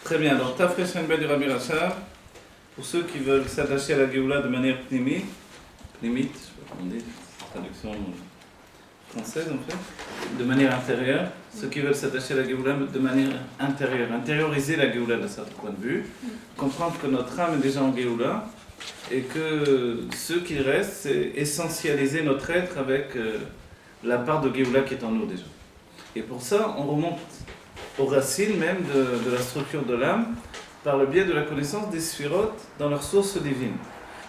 Très bien, alors Tafresh Shenbet du Rabbi Rachab, pour ceux qui veulent s'attacher à la Géoula de manière pnimite, je sais pas comment on dit, traduction française en fait, de manière intérieure, ceux qui veulent s'attacher à la Géoula de manière intérieure, intérioriser la Géoula de certain point de vue, comprendre que notre âme est déjà en Géoula, et que ce qui reste, c'est essentialiser notre être avec la part de Géoula qui est en nous déjà. Et pour ça, on remonte aux racines même de la structure de l'âme par le biais de la connaissance des sphirotes dans leur source divine.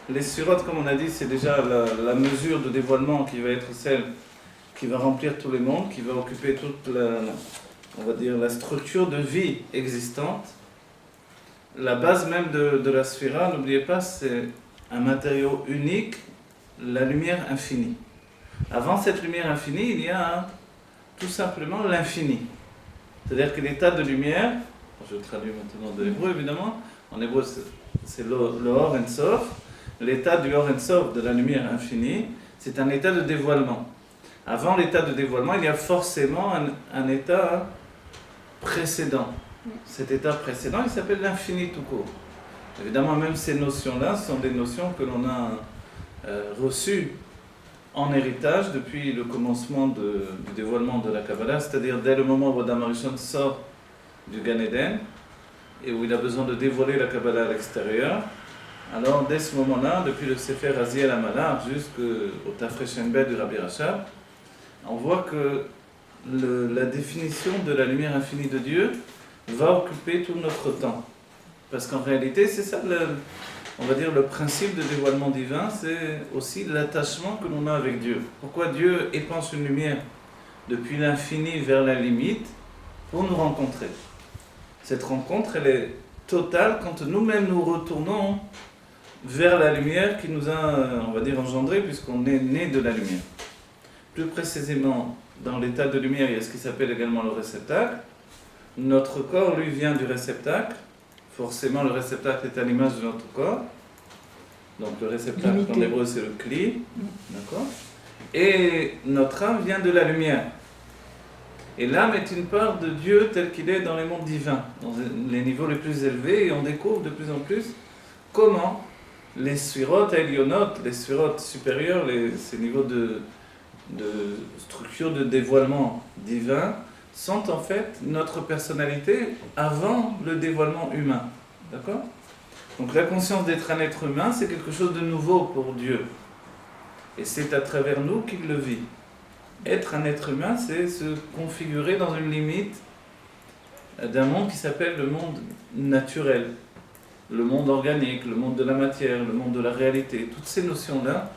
Les sphirotes, comme on a dit, c'est déjà la mesure de dévoilement qui va être celle qui va remplir tous les mondes, qui va occuper toute on va dire, la structure de vie existante. La base même de la sphira, n'oubliez pas, c'est un matériau unique, la lumière infinie. Avant cette lumière infinie, il y a tout simplement l'infini. C'est-à-dire que l'état de lumière, je traduis maintenant de l'hébreu évidemment, en hébreu c'est le Or En Sof, l'état du Or En Sof, de la lumière infinie, c'est un état de dévoilement. Avant l'état de dévoilement, il y a forcément un état précédent. Cet état précédent, il s'appelle l'infini tout court. Évidemment, même ces notions-là sont des notions que l'on a reçues en héritage depuis le commencement du dévoilement de la Kabbalah, c'est-à-dire dès le moment où Adam Arishon sort du Gan Eden et où il a besoin de dévoiler la Kabbalah à l'extérieur. Alors, dès ce moment-là, depuis le Sefer Raziel Amalar jusqu'au Tafresh Shenbet du Rabbi Rachab, on voit que la définition de la lumière infinie de Dieu va occuper tout notre temps. Parce qu'en réalité, c'est ça, on va dire, le principe de dévoilement divin, c'est aussi l'attachement que l'on a avec Dieu. Pourquoi Dieu épanche une lumière depuis l'infini vers la limite pour nous rencontrer. Cette rencontre, elle est totale quand nous-mêmes nous retournons vers la lumière qui nous a, on va dire, engendrés, puisqu'on est né de la lumière. Plus précisément, dans l'état de lumière, il y a ce qui s'appelle également le réceptacle. Notre corps, lui, vient du réceptacle. Forcément, le réceptacle est à l'image de notre corps. Donc, le réceptacle, en hébreu, c'est le kli. D'accord ? Et notre âme vient de la lumière. Et l'âme est une part de Dieu tel qu'il est dans les mondes divins, dans les niveaux les plus élevés. Et on découvre de plus en plus comment les sphirotes elionotes, les sphirotes supérieures, ces niveaux de structure de dévoilement divin, sont en fait notre personnalité avant le dévoilement humain. D'accord ? Donc la conscience d'être un être humain, c'est quelque chose de nouveau pour Dieu. Et c'est à travers nous qu'il le vit. Être un être humain, c'est se configurer dans une limite d'un monde qui s'appelle le monde naturel. Le monde organique, le monde de la matière, le monde de la réalité. Toutes ces notions-là,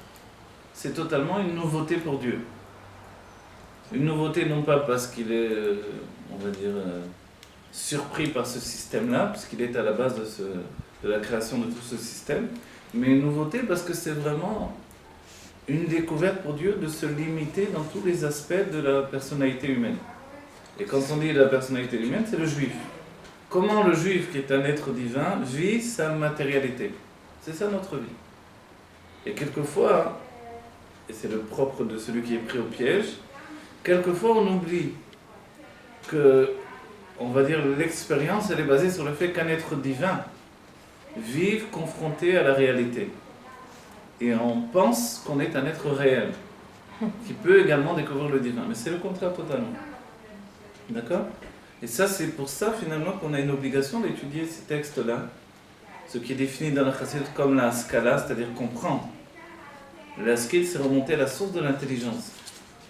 c'est totalement une nouveauté pour Dieu. Une nouveauté non pas parce qu'il est, on va dire, surpris par ce système-là, puisqu'il est à la base de la création de tout ce système, mais une nouveauté parce que c'est vraiment une découverte pour Dieu de se limiter dans tous les aspects de la personnalité humaine. Et quand on dit la personnalité humaine, c'est le juif. Comment le juif, qui est un être divin, vit sa matérialité. C'est ça notre vie. Et quelquefois, et c'est le propre de celui qui est pris au piège, quelquefois on oublie que, on va dire, l'expérience, elle est basée sur le fait qu'un être divin vive confronté à la réalité. Et on pense qu'on est un être réel, qui peut également découvrir le divin. Mais c'est le contraire totalement. D'accord ? Et ça, c'est pour ça finalement qu'on a une obligation d'étudier ces textes-là, ce qui est défini dans la chassidut comme la skala, c'est-à-dire comprendre. La skill, c'est remonter à la source de l'intelligence.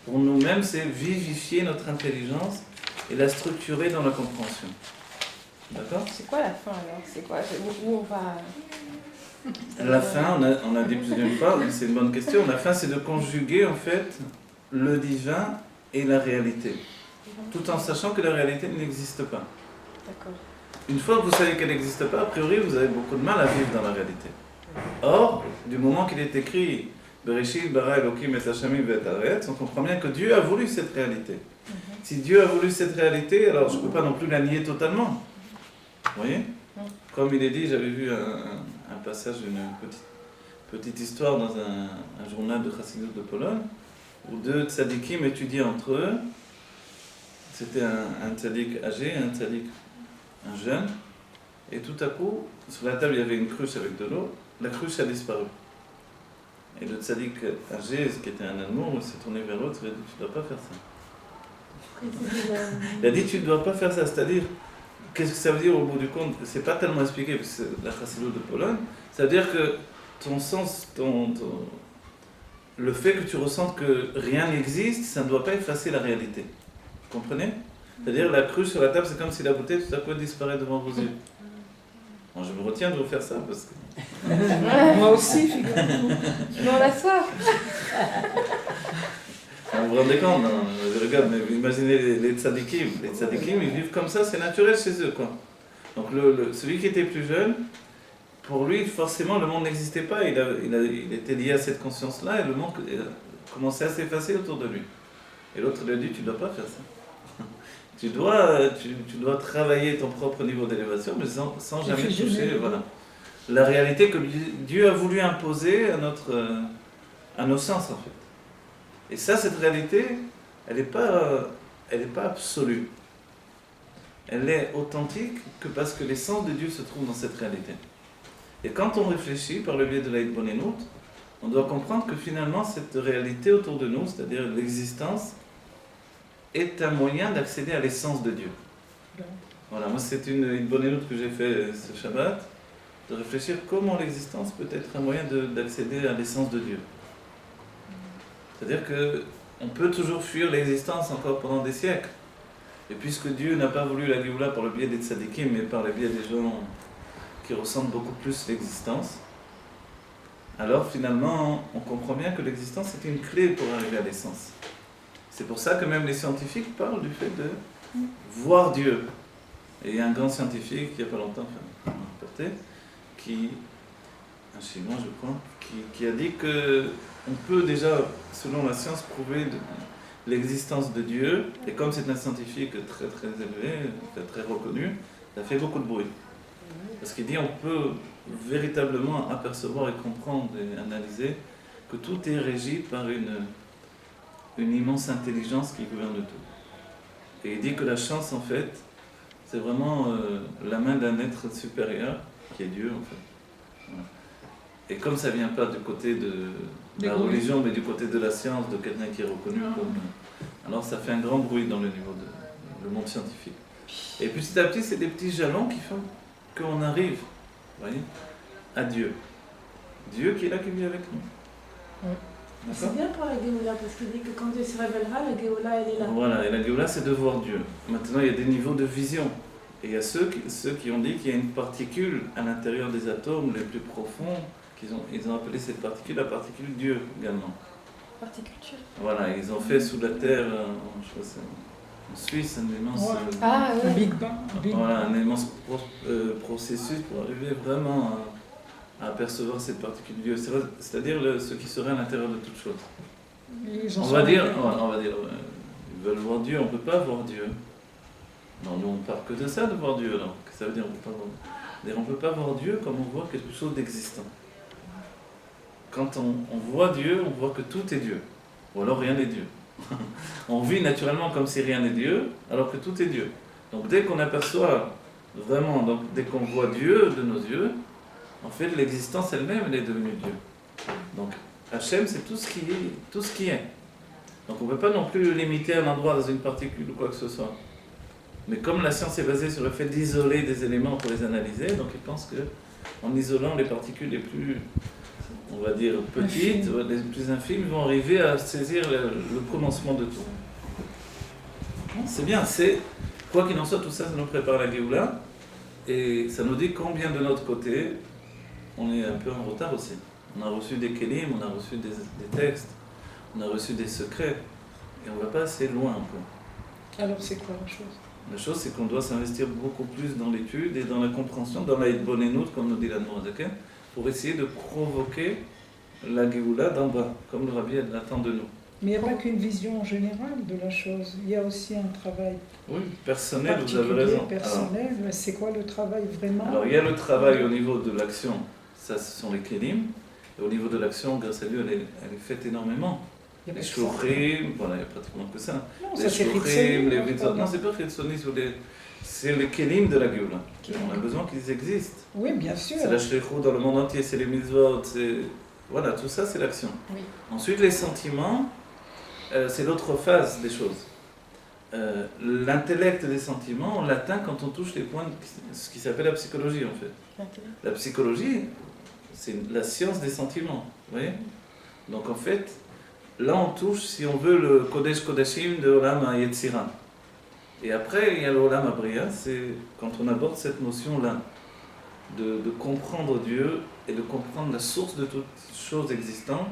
Pour nous-mêmes, c'est vivifier notre intelligence et la structurer dans la compréhension. D'accord ? C'est quoi la fin alors ? C'est quoi ? Où on va... La fin, on a dit plusieurs fois, c'est une bonne question. La fin, c'est de conjuguer en fait le divin et la réalité. Tout en sachant que la réalité n'existe pas. D'accord. Une fois que vous savez qu'elle n'existe pas, a priori, vous avez beaucoup de mal à vivre dans la réalité. Or, du moment qu'il est écrit Bereshit bara Elokim et Hashamim ve'et haaretz, on comprend bien que Dieu a voulu cette réalité. Si Dieu a voulu cette réalité, alors je ne peux pas non plus la nier totalement. Vous voyez ? Comme il est dit, j'avais vu un passage, une petite histoire dans un journal de Chassidut de Pologne, où deux tzadikim étudiaient entre eux. C'était un tzadik âgé, un tzadik, un jeune. et tout à coup, sur la table, il y avait une cruche avec de l'eau, la cruche a disparu. Et le tzaddik âgé, qui était un amour, il s'est tourné vers l'autre, il a dit, tu ne dois pas faire ça. Il a dit, tu ne dois pas faire ça, c'est-à-dire, qu'est-ce que ça veut dire au bout du compte? C'est pas tellement expliqué, parce que c'est la Chassidut de Pologne, ça veut dire que ton sens, le fait que tu ressentes que rien n'existe, ça ne doit pas effacer la réalité. Vous comprenez? C'est-à-dire la cruche sur la table, c'est comme si la bouteille tout à coup disparaît devant vos yeux. Bon, je me retiens de vous faire ça parce que... Moi aussi, figurez-vous. Mais on a soif. Vous vous rendez compte? Non, je regarde, mais vous imaginez les tzadikim. Les tzadikim, ils vivent comme ça, c'est naturel chez eux, quoi. Donc celui qui était plus jeune, pour lui, forcément, le monde n'existait pas. Il était lié à cette conscience-là et le monde commençait à s'effacer autour de lui. Et l'autre lui a dit, tu ne dois pas faire ça. Tu dois travailler ton propre niveau d'élévation, mais sans jamais toucher la réalité que Dieu a voulu imposer à nos sens, en fait. Et ça, cette réalité, elle n'est pas absolue. Elle est authentique que parce que l'essence de Dieu se trouve dans cette réalité. Et quand on réfléchit par le biais de la Hitbonenut, on doit comprendre que finalement, cette réalité autour de nous, c'est-à-dire l'existence, est un moyen d'accéder à l'essence de Dieu. Voilà, moi c'est une bonne énoute que j'ai fait ce Shabbat, de réfléchir comment l'existence peut être un moyen d'accéder à l'essence de Dieu. C'est-à-dire qu'on peut toujours fuir l'existence encore pendant des siècles. Et puisque Dieu n'a pas voulu la Géoula par le biais des tzadikim, mais par le biais des gens qui ressentent beaucoup plus l'existence, alors finalement on comprend bien que l'existence est une clé pour arriver à l'essence. C'est pour ça que même les scientifiques parlent du fait de voir Dieu. Et il y a un grand scientifique, il n'y a pas longtemps, un chinois je crois, qui a dit qu'on peut déjà, selon la science, prouver l'existence de Dieu. Et comme c'est un scientifique très très élevé, très reconnu, ça fait beaucoup de bruit. Parce qu'il dit qu'on peut véritablement apercevoir et comprendre et analyser que tout est régi par une immense intelligence qui gouverne tout. Et il dit que la chance, en fait, c'est vraiment la main d'un être supérieur, qui est Dieu, en fait. Voilà. Et comme ça ne vient pas du côté de la religion, mais du côté de la science, de quelqu'un qui est reconnu comme... Alors ça fait un grand bruit dans le niveau le monde scientifique. Et petit à petit, c'est des petits jalons qui font qu'on arrive, vous voyez, à Dieu. Dieu qui est là, qui vit avec nous. C'est bien pour la Géoula, parce qu'il dit que quand Dieu se révélera, la Géoula, elle est là. Voilà, et la Géoula, c'est de voir Dieu. Maintenant, il y a des niveaux de vision. Et il y a ceux qui ont dit qu'il y a une particule à l'intérieur des atomes les plus profonds, ils ont appelé cette particule la particule Dieu également. Particulture. Voilà, ils ont fait sous la terre, je crois que c'est en Suisse, un immense, Big Bang. Voilà, un immense processus pour arriver vraiment à apercevoir cette particule Dieu. C'est-à-dire ce qui serait à l'intérieur de toute chose. On va dire, ils veulent voir Dieu, on ne peut pas voir Dieu. Non, nous on ne parle que de ça, de voir Dieu. Alors, qu'est-ce que ça veut dire? On ne peut pas voir Dieu comme on voit quelque chose d'existant. Quand on voit Dieu, on voit que tout est Dieu. Ou alors rien n'est Dieu. On vit naturellement comme si rien n'est Dieu, alors que tout est Dieu. Donc dès qu'on aperçoit vraiment, donc dès qu'on voit Dieu de nos yeux, en fait l'existence elle-même, elle est devenue Dieu. Donc Hachem, c'est tout ce qui est. Donc on ne peut pas non plus le limiter à un endroit dans une particule ou quoi que ce soit. Mais comme la science est basée sur le fait d'isoler des éléments pour les analyser, donc ils pensent qu'en isolant les particules les plus, on va dire, petites, les plus infimes, ils vont arriver à saisir le commencement de tout. C'est bien, quoi qu'il en soit, tout ça, ça nous prépare la Géoula, et ça nous dit combien de notre côté, on est un peu en retard aussi. On a reçu des kélim, on a reçu des textes, on a reçu des secrets, et on ne va pas assez loin encore. Alors c'est quoi la chose? La chose, c'est qu'on doit s'investir beaucoup plus dans l'étude et dans la compréhension, dans la Hitbonenut, comme nous dit la Nourazaken, pour essayer de provoquer la Géoula d'en bas, comme le Rabbi l'attend de nous. Mais il n'y a pas qu'une vision générale de la chose, il y a aussi un travail personnel, vous avez raison. Personnel, mais c'est quoi le travail vraiment? Alors il y a le travail au niveau de l'action, ça ce sont les kélim, et au niveau de l'action, grâce à Dieu, elle est faite énormément. Les shouchrim, voilà, il n'y a pratiquement que ça. Non, les shouchrim, les vitzot. Non, c'est pas chitzoni sur c'est le kelim de la Géoula. On a besoin qu'ils existent. Oui, bien sûr. C'est la shlichut dans le monde entier, c'est les mitzvot, voilà, tout ça c'est l'action. Oui. Ensuite les sentiments, c'est l'autre phase des choses. L'intellect des sentiments, on l'atteint quand on touche les points, ce qui s'appelle la psychologie en fait. La psychologie, c'est la science des sentiments, vous voyez. Donc en fait, là on touche, si on veut, le Kodesh Kodashim de Olam HaYetzira. Et après, il y a le Olam HaBriya, c'est quand on aborde cette notion-là, de comprendre Dieu et de comprendre la source de toutes choses existantes,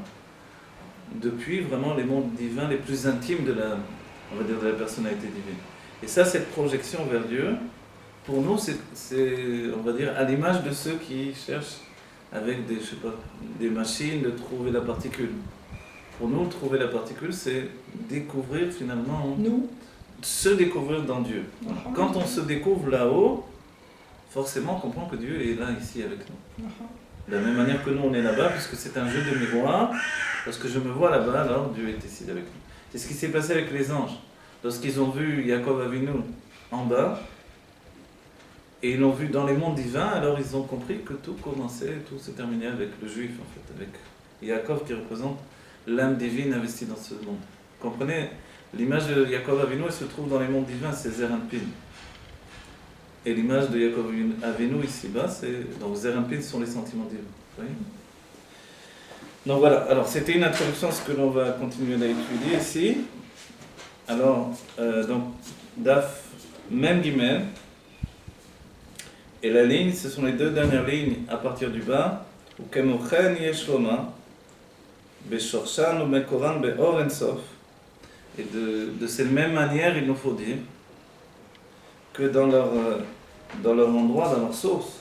depuis vraiment les mondes divins les plus intimes de la, on va dire, de la personnalité divine. Et ça, cette projection vers Dieu, pour nous, c'est on va dire, à l'image de ceux qui cherchent avec des, je sais pas, des machines de trouver la particule. Pour nous, trouver la particule, c'est découvrir finalement, se découvrir dans Dieu. Quand on se découvre là-haut, forcément, on comprend que Dieu est là, ici, avec nous. De la même manière que nous, on est là-bas, puisque c'est un jeu de miroir. Lorsque je me vois là-bas, alors Dieu est ici avec nous. C'est ce qui s'est passé avec les anges. Lorsqu'ils ont vu Yaakov Avinu en bas, et ils l'ont vu dans les mondes divins, alors ils ont compris que tout commençait, tout se terminait avec le juif, en fait, avec Yaakov qui représente l'âme divine investie dans ce monde. Vous comprenez? L'image de Yaakov Avinu, elle se trouve dans les mondes divins, c'est Zer Anpin. Et l'image de Yaakov Avinu ici-bas, c'est... Donc Zer Anpin sont les sentiments divins. Vous voyez? Donc voilà, alors c'était une introduction à ce que l'on va continuer à étudier ici. Alors, donc, Daf Mem Gimel. Et la ligne, ce sont les deux dernières lignes à partir du bas. Ukemochen Yeshloma, Beshorshan ou Mekoran Beor Ensof. Et de cette même manière, il nous faut dire que dans leur endroit, dans leur source,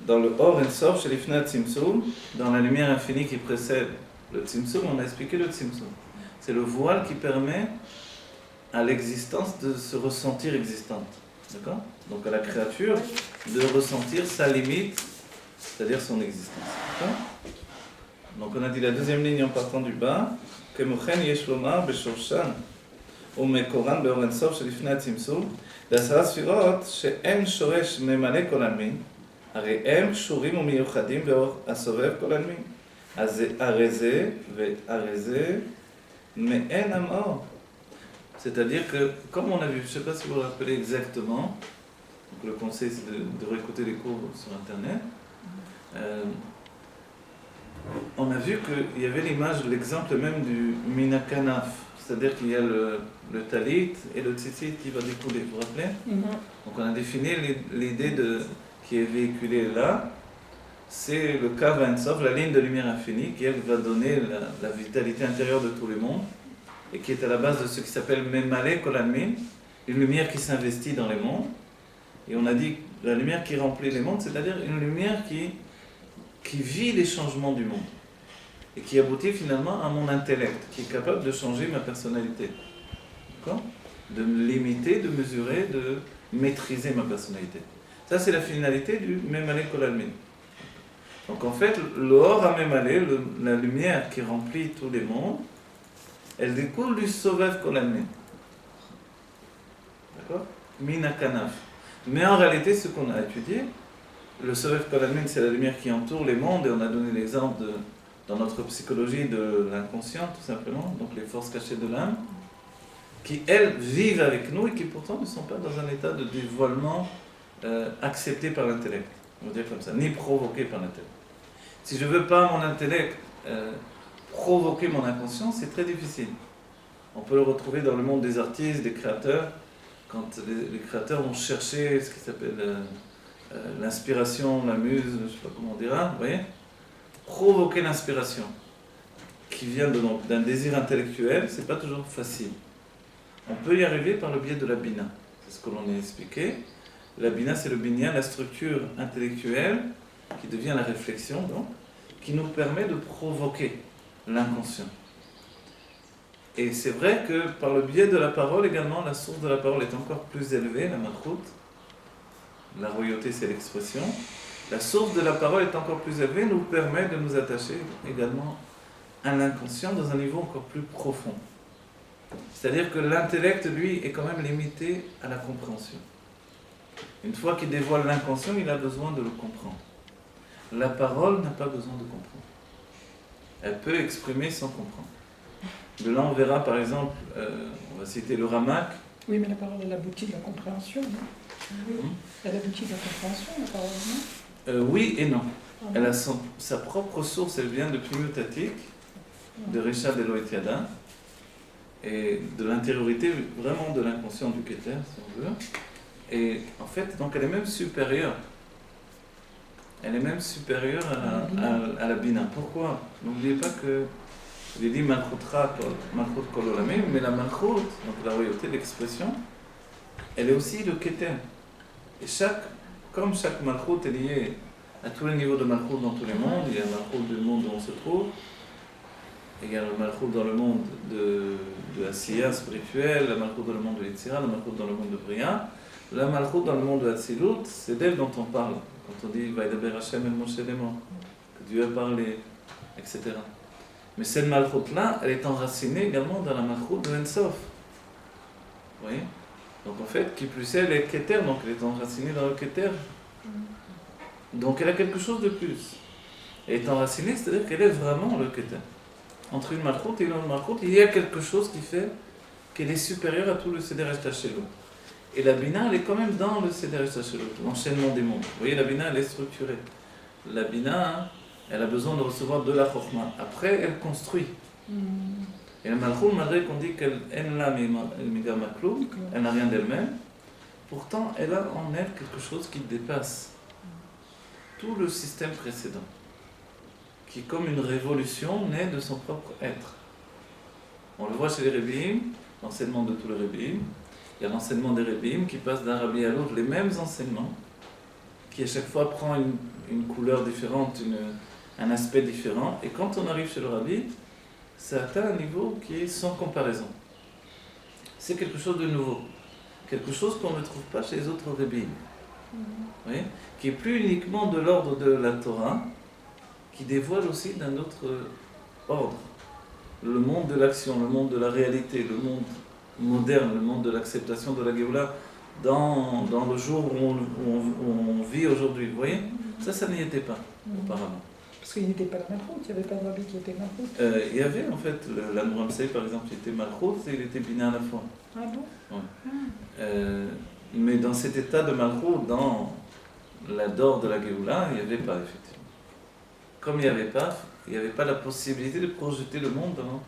dans le Or Ensof, chez l'Ifnat Tzimtzum, dans la lumière infinie qui précède le Tzimtzum, on a expliqué le Tzimtzum. C'est le voile qui permet à l'existence de se ressentir existante. D'accord? Donc à la créature de ressentir sa limite, c'est-à-dire son existence. D'accord? Donc on a dit la deuxième ligne en partant du bas. Kemochen Yeshloma Beshorshan Umekoran Beor Ensof Shelifnei Tzimtzum לעשרה ספירות שאין שורש ממלא כל עלמין, הרי הם קשורים ומיוחדים באור הסובב כל עלמין. אז הרי זה והרי זה מעין המאור. C'est-à-dire que, comme on a vu, je ne sais pas si vous vous rappelez exactement, donc le conseil c'est de réécouter les cours sur internet, on a vu qu'il y avait l'image, l'exemple même du Minakanaf, c'est-à-dire qu'il y a le talit et le tzitzit qui va découler, vous vous rappelez? Donc on a défini l'idée qui est véhiculée là, c'est le Kav Ein Sof, la ligne de lumière infinie, qui elle va donner la vitalité intérieure de tous les mondes, et qui est à la base de ce qui s'appelle Memale Kol Almin, une lumière qui s'investit dans les mondes. Et on a dit la lumière qui remplit les mondes, c'est-à-dire une lumière qui vit les changements du monde et qui aboutit finalement à mon intellect, qui est capable de changer ma personnalité. D'accord? De me limiter, de mesurer, de maîtriser ma personnalité. Ça, c'est la finalité du Memale Kol Almin. Donc en fait, l'or à Memale, la lumière qui remplit tous les mondes, elle découle du Sovev Kol Almin. D'accord? Mina Kanaf. Mais en réalité, ce qu'on a étudié, le Sovev Kol Almin, c'est la lumière qui entoure les mondes, et on a donné l'exemple dans notre psychologie de l'inconscient, tout simplement, donc les forces cachées de l'âme, qui, elles, vivent avec nous et qui pourtant ne sont pas dans un état de dévoilement accepté par l'intellect, on va dire comme ça, ni provoqué par l'intellect. Si je ne veux pas mon intellect provoquer mon inconscient, c'est très difficile. On peut le retrouver dans le monde des artistes, des créateurs, quand les créateurs vont chercher ce qui s'appelle l'inspiration, la muse, je ne sais pas comment on dira, vous voyez, provoquer l'inspiration qui vient d'un désir intellectuel, c'est pas toujours facile. On peut y arriver par le biais de la bina, c'est ce que l'on a expliqué. La bina, c'est le binyan, la structure intellectuelle qui devient la réflexion, donc, qui nous permet de provoquer l'inconscient. Et c'est vrai que par le biais de la parole également, la source de la parole est encore plus élevée, la malchout. La royauté, c'est l'expression. La source de la parole est encore plus élevée, nous permet de nous attacher également à l'inconscient dans un niveau encore plus profond. C'est-à-dire que l'intellect, lui, est quand même limité à la compréhension. Une fois qu'il dévoile l'inconscient, il a besoin de le comprendre. La parole n'a pas besoin de comprendre. Elle peut exprimer sans comprendre. De là, on verra par exemple, on va citer le Ramak. Oui, mais la parole, elle aboutit de la compréhension, non? Oui. Elle aboutit de la compréhension, la parole, non? Oui et non. Ah Elle bon? a sa propre source, elle vient de Pnimiotatik, de Richard Eloïtiada, et de l'intériorité, vraiment de l'inconscient du Keter, si on veut. Et en fait, donc elle est même supérieure. Elle est même supérieure à la Bina. Pourquoi? N'oubliez pas que, il est dit Malchut Kol Olamim, mais la Malchut, donc la royauté, l'expression, elle est aussi le Keter. Et comme chaque Malchut est lié à tous les niveaux de Malchut dans tous les mondes, il y a le Malchut du monde où on se trouve, et il y a le Malchut dans le monde de Asiya spirituel, le Malchut dans le monde de Yetzira, le Malchut dans le monde de Bria. La Malchut dans le monde de Hatzilut, c'est d'elle dont on parle. Quand on dit Vaidaber Hashem el Moshe Lemo, que Dieu a parlé, etc. Mais cette Malchut-là, elle est enracinée également dans la Malchut de Ensof. Vous voyez? Donc en fait, qui plus est, elle est Keter, donc elle est enracinée dans le Keter. Donc elle a quelque chose de plus. Elle est enracinée, c'est-à-dire qu'elle est vraiment le Keter. Entre une Malchut et une autre Malchut, il y a quelque chose qui fait qu'elle est supérieure à tout le Seder Htashelo. Et la Bina, elle est quand même dans le Seder Htashelo, l'enchaînement des mondes. Vous voyez, la Bina, elle est structurée. La Bina, elle a besoin de recevoir de la Chokhmah. Après, elle construit. Et la Malchut, malgré qu'on dit qu'elle n'a elle n'a rien d'elle-même, pourtant, elle a en elle quelque chose qui dépasse tout le système précédent, qui est comme une révolution née de son propre être. On le voit chez les Rebbeim, l'enseignement de tous les Rebbeim. Il y a l'enseignement des Rebbeim qui passe d'un rabbi à l'autre, les mêmes enseignements, qui à chaque fois prend une couleur différente, un aspect différent. Et quand on arrive chez le rabbi, ça atteint un niveau qui est sans comparaison. C'est quelque chose de nouveau, quelque chose qu'on ne trouve pas chez les autres Rebbeim. Vous voyez, qui est plus uniquement de l'ordre de la Torah, qui dévoile aussi d'un autre ordre. Le monde de l'action, le monde de la réalité, le monde moderne, le monde de l'acceptation de la Géoula dans le jour où on vit aujourd'hui. Vous voyez? Ça n'y était pas auparavant. Parce qu'il n'était pas la Malchut, il n'y avait pas de rabbi qui était Malchut. Il y avait en fait, l'Anouramsei par exemple, il était Malchut et il était Bina à la fois. Ah bon? Ouais. Mais dans cet état de Malchut, dans l'ador de la Géoula, il n'y avait pas effectivement. Comme il n'y avait pas la possibilité de projeter le monde dans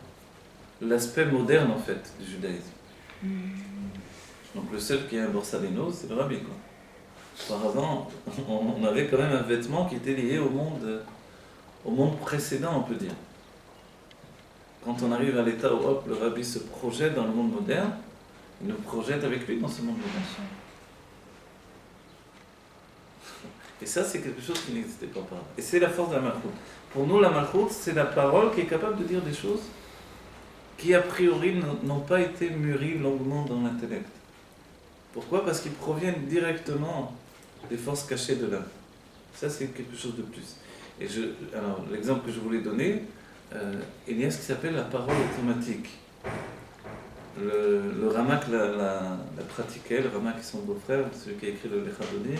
l'aspect moderne en fait du judaïsme. Donc le seul qui a un borsalino, c'est le rabbi, quoi. Auparavant, on avait quand même un vêtement qui était lié au monde précédent, on peut dire. Quand on arrive à l'état où hop, le rabbi se projette dans le monde moderne, il nous projette avec lui dans ce monde moderne. Et ça, c'est quelque chose qui n'existait pas auparavant. Et c'est la force de la Malchut. Pour nous, la Malchut, c'est la parole qui est capable de dire des choses qui, a priori, n'ont pas été mûries longuement dans l'intellect. Pourquoi? Parce qu'ils proviennent directement des forces cachées de l'âme. Ça, c'est quelque chose de plus. Et alors, l'exemple que je voulais donner, il y a ce qui s'appelle la parole automatique. Le Ramak la pratiquait, le Ramak est son beau-frère, celui qui a écrit le Lechadoni,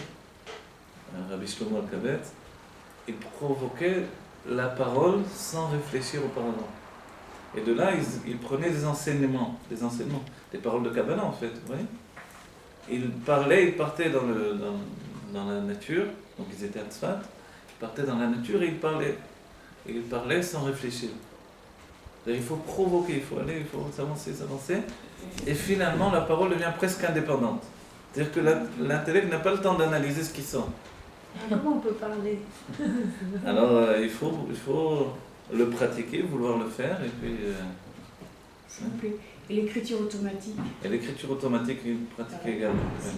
Rabbi Shlomo Alkabetz. Il provoquait la parole sans réfléchir auparavant. Et de là, il prenait des enseignements, des paroles de Kabbalah en fait, vous voyez. Il partait dans la nature, donc ils étaient à Tzfat, il partait dans la nature et il parlait sans réfléchir. Il faut provoquer, il faut aller, il faut s'avancer, et finalement la parole devient presque indépendante. C'est-à-dire que l'intellect n'a pas le temps d'analyser ce qui sort. Comment on peut parler? Alors il faut le pratiquer, vouloir le faire, et puis... S'il vous plaît. Et l'écriture automatique? Et l'écriture automatique est pratiquée également. Ouais.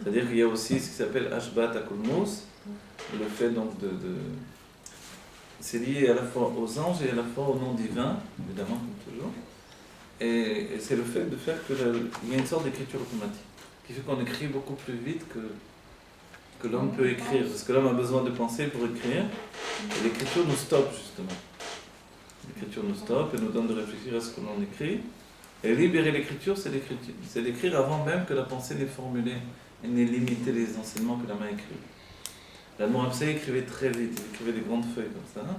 C'est-à-dire qu'il y a aussi ce qui s'appelle Ashbat Akulmus, le fait donc de... C'est lié à la fois aux anges et à la fois au nom divin, évidemment, comme toujours. Et c'est le fait de faire qu'il y a une sorte d'écriture automatique, qui fait qu'on écrit beaucoup plus vite que l'homme peut écrire, parce que l'homme a besoin de penser pour écrire, et l'écriture nous stoppe justement. L'écriture nous stoppe et nous donne de réfléchir à ce que l'on écrit. Et libérer l'écriture, c'est d'écrire avant même que la pensée n'est formulée et n'est limité les enseignements que la main écrivait. L'Admour Absei écrivait très vite, il écrivait des grandes feuilles comme ça.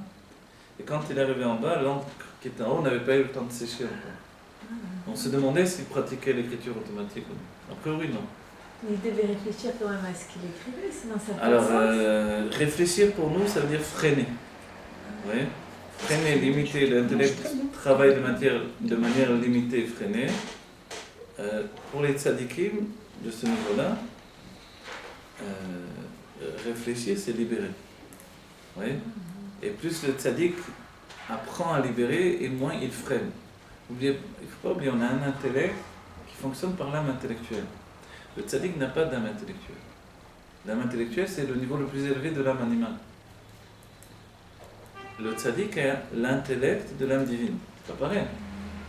Et quand il arrivait en bas, l'encre qui était en haut n'avait pas eu le temps de sécher encore. On se demandait s'il pratiquait l'écriture automatique ou non. A priori, non. Il devait réfléchir quand même à ce qu'il écrivait, sinon ça fait Alors, sens. réfléchir pour nous, ça veut dire freiner. Vous voyez ? Freiner, limiter, l'intellect travaille de manière limitée, freinée. Pour les tzadikim, de ce niveau-là, réfléchir, c'est libérer. Vous voyez ? Et plus le tzadik apprend à libérer, et moins il freine. Il ne faut pas oublier, on a un intellect qui fonctionne par l'âme intellectuelle. Le tzaddik n'a pas d'âme intellectuelle. L'âme intellectuelle, c'est le niveau le plus élevé de l'âme animale. Le tzaddik a l'intellect de l'âme divine. C'est pas pareil.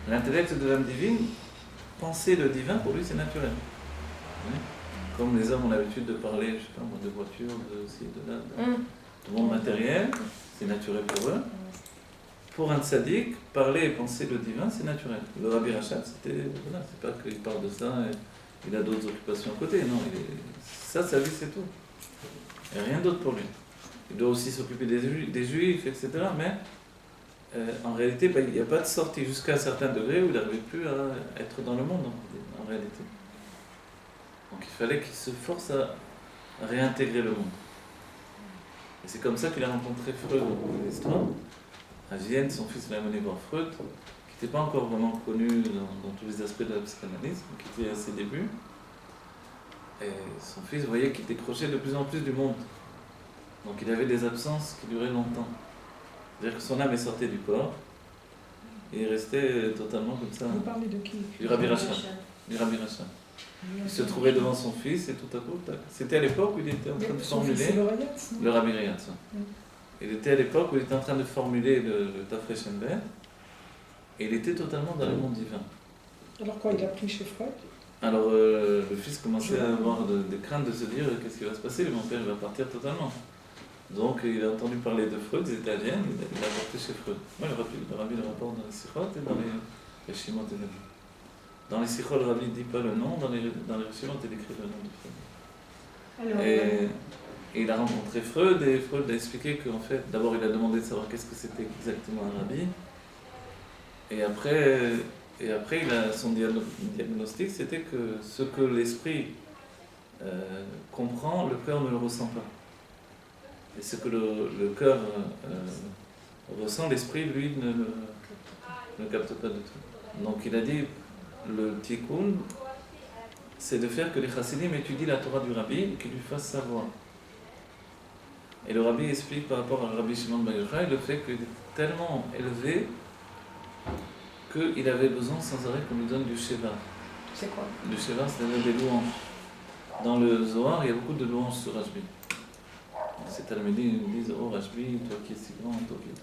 L'intellect de l'âme divine, penser le divin, pour lui, c'est naturel. Comme les hommes ont l'habitude de parler, je sais pas moi, de voitures, de ci, de là, de monde matériel, c'est naturel pour eux. Pour un tzaddik, parler et penser le divin, c'est naturel. Le Rabbi Rachab, voilà, c'est pas qu'il parle de ça et il a d'autres occupations à côté, non. Ça, sa vie, c'est tout. Il n'y a rien d'autre pour lui. Il doit aussi s'occuper des juifs, etc. Mais en réalité, il n'y a pas de sortie jusqu'à un certain degré où il n'arrivait plus à être dans le monde, en réalité. Donc il fallait qu'il se force à réintégrer le monde. Et c'est comme ça qu'il a rencontré Freud dans l'histoire. À Vienne, son fils l'a amené voir Freud, qui n'était pas encore vraiment connu dans tous les aspects de la psychanalyse, qui était à ses débuts. Et son fils voyait qu'il décrochait de plus en plus du monde. Donc il avait des absences qui duraient longtemps. C'est-à-dire que son âme est sortie du corps, et il restait totalement comme ça. Vous parlez de qui? Du Rabbi Rachab. Du Rabbi Rachab. Il se trouvait devant son fils et tout à coup, c'était à l'époque où il était en train de formuler le Rabbi Rayatz. Il était à l'époque où il était en train de formuler le Tafresh-Enber et il était totalement dans le monde divin. Alors quoi, il a pris chez Freud? Alors le fils commençait à avoir des craintes de se dire qu'est-ce qui va se passer, mon père va partir totalement. Donc il a entendu parler de Freud, des Italiens, il l'a porté chez Freud. Moi, le Rabbi le rapporte dans les Sichot et dans les Shimot et les... Dans les Sichot, le Rabbi ne dit pas le nom, dans les Shimot, il écrit le nom de Freud. Alors, Et il a rencontré Freud et Freud a expliqué qu'en fait, d'abord il a demandé de savoir qu'est-ce que c'était exactement un rabbi. Et après son diagnostic, c'était que ce que l'esprit comprend, le cœur ne le ressent pas. Et ce que le cœur ressent, l'esprit, lui, ne capte pas du tout. Donc il a dit, le tikkun, c'est de faire que les chassidim étudient la Torah du rabbi et qu'ils lui fassent savoir. Et le rabbi explique par rapport à Rabbi Shimon Bar Yochai le fait qu'il est tellement élevé qu'il avait besoin sans arrêt qu'on lui donne du Sheva. C'est quoi? Le Sheva, c'est-à-dire des louanges. Dans le Zohar, il y a beaucoup de louanges sur Rashbi. Ces Talmudim nous disent, oh Rashbi, toi qui es si grand, toi qui es...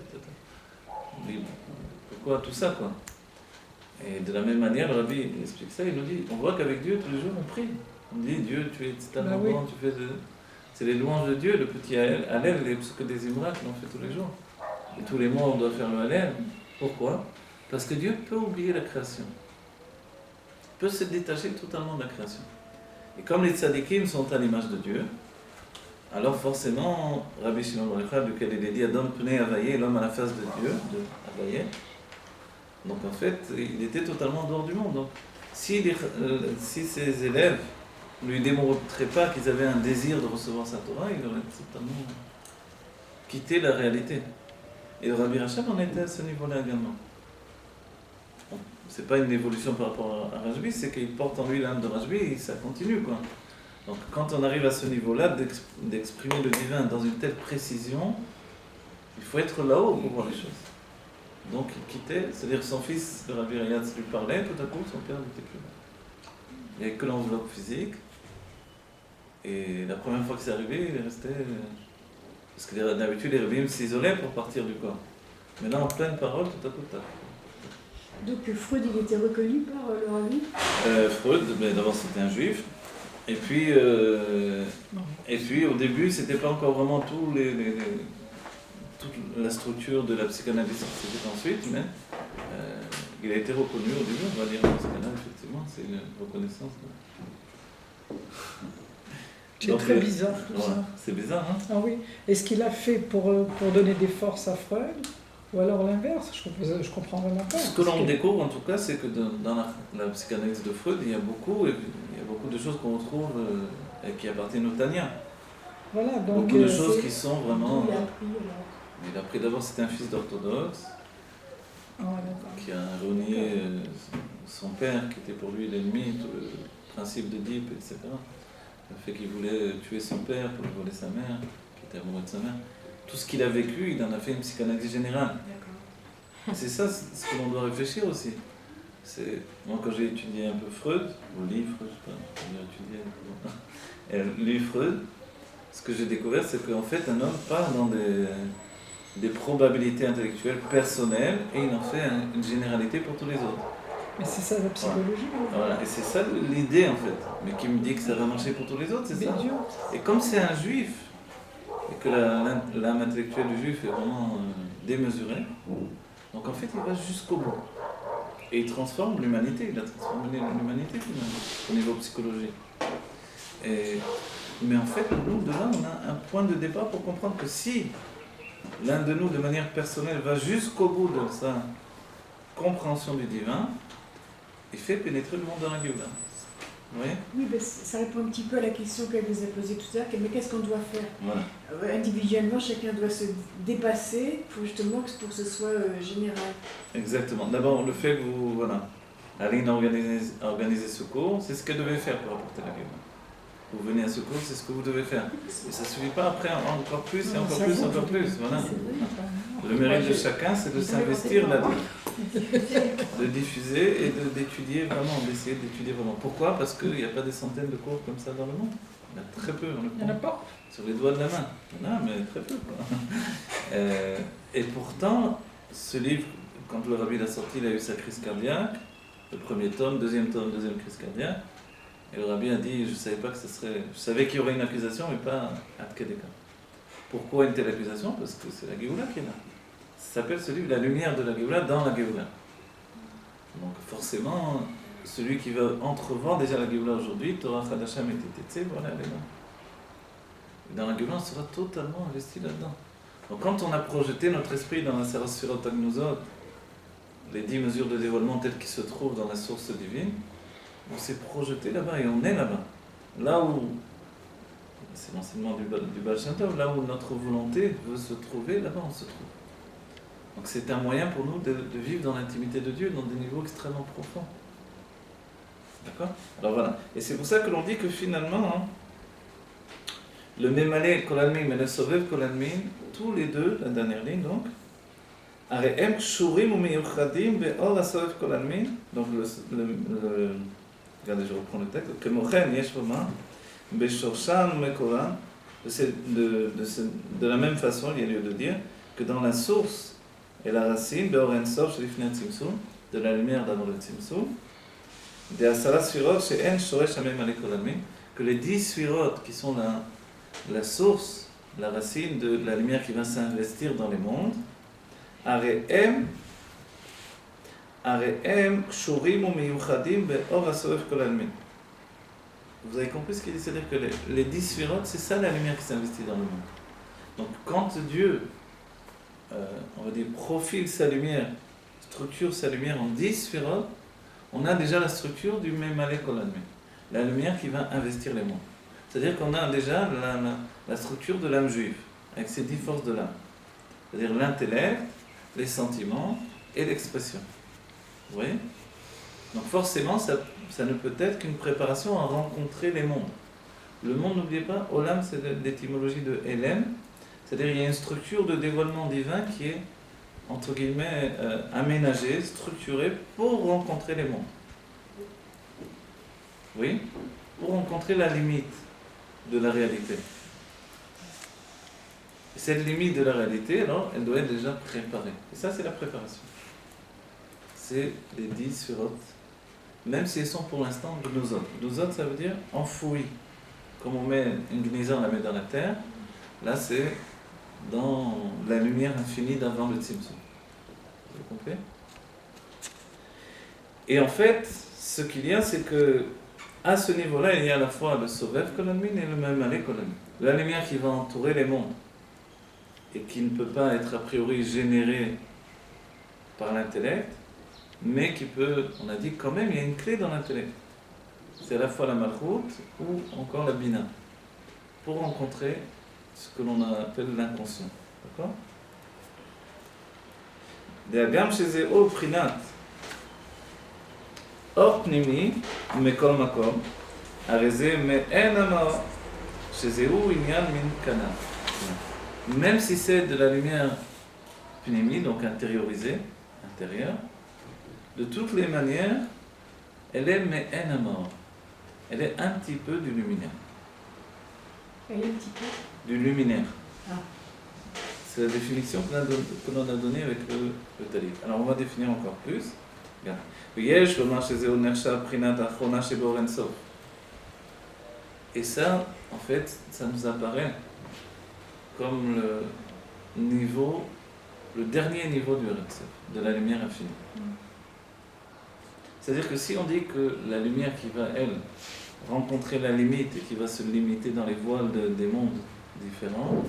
On dit, pourquoi tout ça, quoi? Et de la même manière, le rabbi explique ça, il nous dit, on voit qu'avec Dieu, tous les jours, on prie. On dit, Dieu, tu es tellement grand, tu fais de... C'est les louanges de Dieu, le petit Hallel, les psukim des Imra que l'on fait tous les jours. Et tous les mois, on doit faire le Hallel. Pourquoi? Parce que Dieu peut oublier la création. Il peut se détacher totalement de la création. Et comme les tzadikim sont à l'image de Dieu, alors forcément, Rabbi Shimon Bar Yochai, duquel il est dit Adam Pnei Havaye, l'homme à la face de Dieu, de Havaye. Donc en fait, il était totalement en dehors du monde. Donc, si ses élèves ne lui démontraient pas qu'ils avaient un désir de recevoir sa Torah, il aurait totalement quitté la réalité. Et le Rabbi Rachab en était à ce niveau-là également. Bon, c'est pas une évolution par rapport à Rashbi, c'est qu'il porte en lui l'âme de Rashbi et ça continue, quoi. Donc quand on arrive à ce niveau-là, d'exprimer le divin dans une telle précision, il faut être là-haut pour voir les choses. Donc il quittait, c'est-à-dire son fils, le Rabbi Rayatz, lui parlait, tout à coup son père n'était plus là. Il n'y avait que l'enveloppe physique. Et la première fois que c'est arrivé, il est resté... Parce que d'habitude, les rabbins s'isolaient pour partir du corps. Mais là, en pleine parole, tout à coup, tac. donc Freud, il était reconnu par le rabbi? Freud, d'abord c'était un juif. Et puis au début, c'était pas encore vraiment toute la structure de la psychanalyse scientifique ensuite, mais il a été reconnu au début, on va dire, dans ce cas-là, effectivement, c'est une reconnaissance. C'est Donc, très bizarre tout voilà. ça. C'est bizarre, hein? Ah oui. Est-ce qu'il a fait pour donner des forces à Freud? Ou alors l'inverse? Je comprends vraiment pas. Ce que l'on découvre en tout cas, c'est que dans la psychanalyse de Freud, il y a beaucoup de choses qu'on retrouve et qui appartiennent au Tania. Voilà, donc. Beaucoup de choses qui sont vraiment. Il a appris alors. Il a pris d'abord, c'était un fils d'orthodoxe Ah, d'accord. qui a renié son père, qui était pour lui l'ennemi, tout le principe d'Oedipe, etc. Le fait qu'il voulait tuer son père pour lui voler sa mère, qui était amoureux de sa mère. Tout ce qu'il a vécu, il en a fait une psychanalyse générale. C'est ça ce que l'on doit réfléchir aussi. Moi, quand j'ai étudié un peu Freud, ou lu Freud, je sais pas, lu Freud, ce que j'ai découvert, c'est qu'en fait, un homme part dans des probabilités intellectuelles personnelles et il en fait une généralité pour tous les autres. Mais c'est ça la psychologie. Voilà. Et c'est ça l'idée en fait. Mais qui me dit que ça va marcher pour tous les autres, c'est ça. Et comme c'est un juif, et que l'âme intellectuelle du juif est vraiment démesurée, donc en fait il va jusqu'au bout. Et il transforme l'humanité, il a transformé l'humanité finalement, au niveau psychologique. Mais en fait, nous, de là, on a un point de départ pour comprendre que si l'un de nous, de manière personnelle, va jusqu'au bout de sa compréhension du divin, il fait pénétrer le monde dans la Géoula. Oui. Oui, ben, ça répond un petit peu à la question qu'elle nous a posée tout à l'heure, mais qu'est-ce qu'on doit faire? Voilà. Individuellement, chacun doit se dépasser pour justement que ce soit général. Exactement. D'abord, le fait que vous, voilà, Aline a organisé ce cours, c'est ce qu'elle devait faire pour apporter la Géoula. Vous venez à ce cours, c'est ce que vous devez faire. Et ça ne suffit pas après, encore plus, et encore plus, encore plus. Voilà. Le mérite de chacun, c'est de s'investir là-dedans, de diffuser et d'étudier vraiment, d'essayer d'étudier vraiment. Pourquoi? Parce qu'il n'y a pas des centaines de cours comme ça dans le monde. Il y en a très peu. Il n'y en a pas. Sur les doigts de la main. Il y en a, mais très peu. Quoi. Et pourtant, ce livre, quand le Rabbi l'a sorti, il a eu sa crise cardiaque. Le premier tome, deuxième crise cardiaque. Et le Rabbi a dit, je savais pas que ce serait... Je savais qu'il y aurait une accusation, mais pas Ad Kedeka. Pourquoi une telle accusation? Parce que c'est la Géoula qui est là. Ça s'appelle ce livre La lumière de la Géoula dans la Géoula. Donc forcément, celui qui veut entrevoir déjà la Géoula aujourd'hui, Torah Chadasham et Tététsé, voilà, elle est là. Et dans la Géoula, on sera totalement investi là-dedans. Donc quand on a projeté notre esprit dans la Sarasphirot Agnuzot, les 10 mesures de dévoilement telles qu'ils se trouvent dans la source divine, on s'est projeté là-bas et on est là-bas. Là où, c'est l'enseignement du Baal Shem Tov, là où notre volonté veut se trouver, là-bas on se trouve. Donc c'est un moyen pour nous de vivre dans l'intimité de Dieu, dans des niveaux extrêmement profonds. D'accord? Alors voilà. Et c'est pour ça que l'on dit que finalement, hein, le Memale Kolalmin et le Sovev Kolalmin, tous les deux, la dernière ligne donc, Areem Kshurim ou Meyuchadim Be'or HaSovev Kolalmin, donc regardez, je reprends le texte. Que Mochen Yeshvoma, Beshorshan Mekoran, de la même façon, il y a lieu de dire que dans la source et la racine, Be'or Ensof Shelifnei Tzimtzum, de la lumière d'avant le Tzimtzum, des Asara Sfirot She'en Shoresh Hamem Ale Kolalmin, que les 10 Sfirot qui sont la source, la racine de la lumière qui va s'investir dans les mondes, Areem Kshurim ou Meyuchadim Be'or HaSovev Kolalmin. Vous avez compris ce qu'il dit? C'est-à-dire que les 10 sphirotes, c'est ça la lumière qui s'investit dans le monde. Donc quand Dieu, on va dire, profile sa lumière, structure sa lumière en 10 sphirotes, on a déjà la structure du Memale Kolalmin, la lumière qui va investir les mondes. C'est-à-dire qu'on a déjà la structure de l'âme juive, avec ses 10 forces de l'âme. C'est-à-dire l'intellect, les sentiments et l'expression. Vous voyez? Donc forcément, ça ne peut être qu'une préparation à rencontrer les mondes. Le monde, n'oubliez pas, Olam, c'est l'étymologie de Elem, c'est-à-dire il y a une structure de dévoilement divin qui est, entre guillemets, aménagée, structurée pour rencontrer les mondes. Oui? Pour rencontrer la limite de la réalité. Et cette limite de la réalité, alors, elle doit être déjà préparée. Et ça, c'est la préparation. C'est les 10 sphirotes, même si elles sont pour l'instant gnozot. Gnozot, ça veut dire enfoui. Comme on met une gnisa, on la met dans la terre, là c'est dans la lumière infinie d'avant le Tzimtzum. Vous avez compris? Et en fait, ce qu'il y a, c'est que à ce niveau-là, il y a à la fois le Sovev Kolanmin et le Mamale Kolanmin. La lumière qui va entourer les mondes et qui ne peut pas être a priori générée par l'intellect, mais qui peut, on a dit quand même, il y a une clé dans l'intellect. C'est à la fois la Malchut ou encore la Bina, pour rencontrer ce que l'on appelle l'inconscient. D'accord? D'agam שזה או בחינת אור פנימי מכל מקום, הרי זה מעין המאור, שזהו עניין מן כנף. Même si c'est de la lumière pnimi, donc intériorisée, intérieure, de toutes les manières, elle est מעין המאור. Elle est un petit peu du luminaire. Elle est un petit peu. Du luminaire. Ah. C'est la définition que l'on a donnée avec le talit. Alors on va définir encore plus. Regarde. ויש לומר שזהו נחשב בחינת האחרונה שבאור אין סוף. Et ça, en fait, ça nous apparaît comme le niveau, le dernier niveau du Retzef, de la lumière infinie. C'est-à-dire que si on dit que la lumière qui va, elle, rencontrer la limite et qui va se limiter dans les voiles des mondes différents,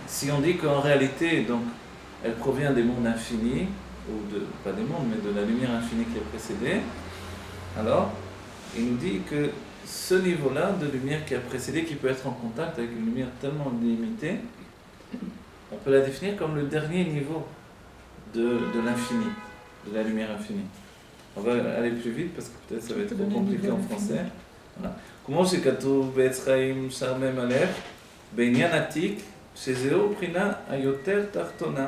si on dit qu'en réalité, donc, elle provient des mondes infinis, ou de, pas des mondes, mais de la lumière infinie qui a précédé, alors, il nous dit que ce niveau-là de lumière qui a précédé, qui peut être en contact avec une lumière tellement limitée, on peut la définir comme le dernier niveau de l'infini, de la lumière infinie. On va aller plus vite parce que peut-être ça va être trop compliqué en français. Voilà. כמו שכתוב בעץ חיים שער מ' א', בעניין עתיק, שזהו בחינה היותר תחתונה,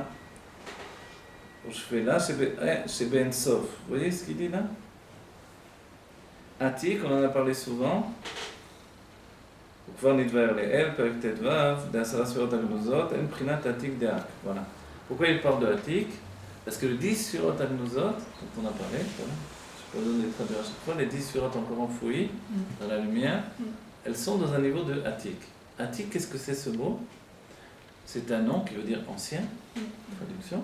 ושפלה שבאין סוף. Vous voyez ce qu'il dit là? עתיק, on en a parlé souvent, וכבר נתבהר לאל, פרק ט"ו, ד10 ספירות הגנוזות, אין בחינת עתיק דאק. Voilà. Pourquoi il parle de עתיק? Parce que le 10 sphirot Agnozot, dont on a parlé, voilà, je peux donner les traduire à chaque fois, les 10 sphirot encore enfouies dans la lumière, elles sont dans un niveau de Atik. Atik, qu'est-ce que c'est ce mot? C'est un nom qui veut dire ancien, traduction,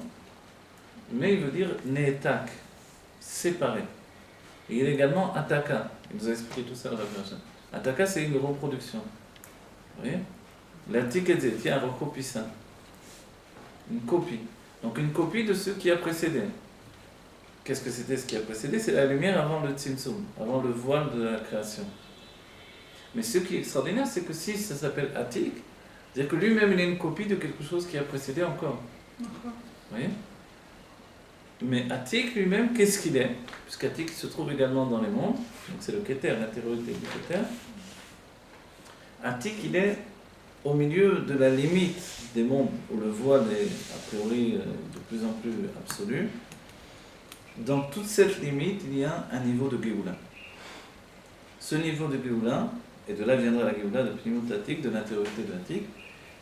mais il veut dire Neetak, séparé. Et il est également Ataka, il nous a expliqué tout ça dans la version. Ataka, c'est une reproduction. Vous voyez? L'Atik est dit, un recopie ça, une copie. Donc une copie de ce qui a précédé. Qu'est-ce que c'était ce qui a précédé? C'est la lumière avant le Tzimtzum, avant le voile de la création. Mais ce qui est extraordinaire, c'est que si ça s'appelle Atik, c'est-à-dire que lui-même il est une copie de quelque chose qui a précédé encore. Vous voyez? Mais Atik lui-même, qu'est-ce qu'il est? Puisqu'Atik se trouve également dans les mondes, donc c'est le Keter, l'intériorité du Keter. Atik, il est au milieu de la limite des mondes où le voile est a priori de plus en plus absolu. Dans toute cette limite, il y a un niveau de Géoula. Ce niveau de Géoula, et de là viendra la Géoula de Pnimut Atik, de l'intériorité de l'Atik,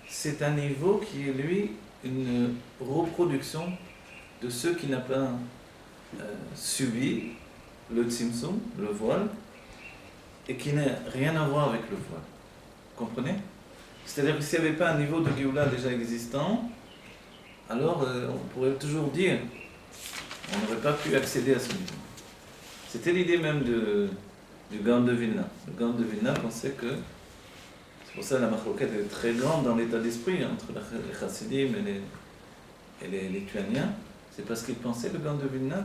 c'est un niveau qui est lui une reproduction de ce qui n'a pas subi le Tzimtzum, le voile, et qui n'a rien à voir avec le voile. Vous comprenez? C'est-à-dire que s'il n'y avait pas un niveau de Géoula déjà existant, alors on pourrait toujours dire on n'aurait pas pu accéder à ce niveau. C'était l'idée même du Gaon de Vilna. Le Gaon de Vilna pensait que, c'est pour ça que la Machloket est très grande dans l'état d'esprit entre les Chassidim et les Lituaniens, c'est parce qu'il pensait, le Gaon de Vilna,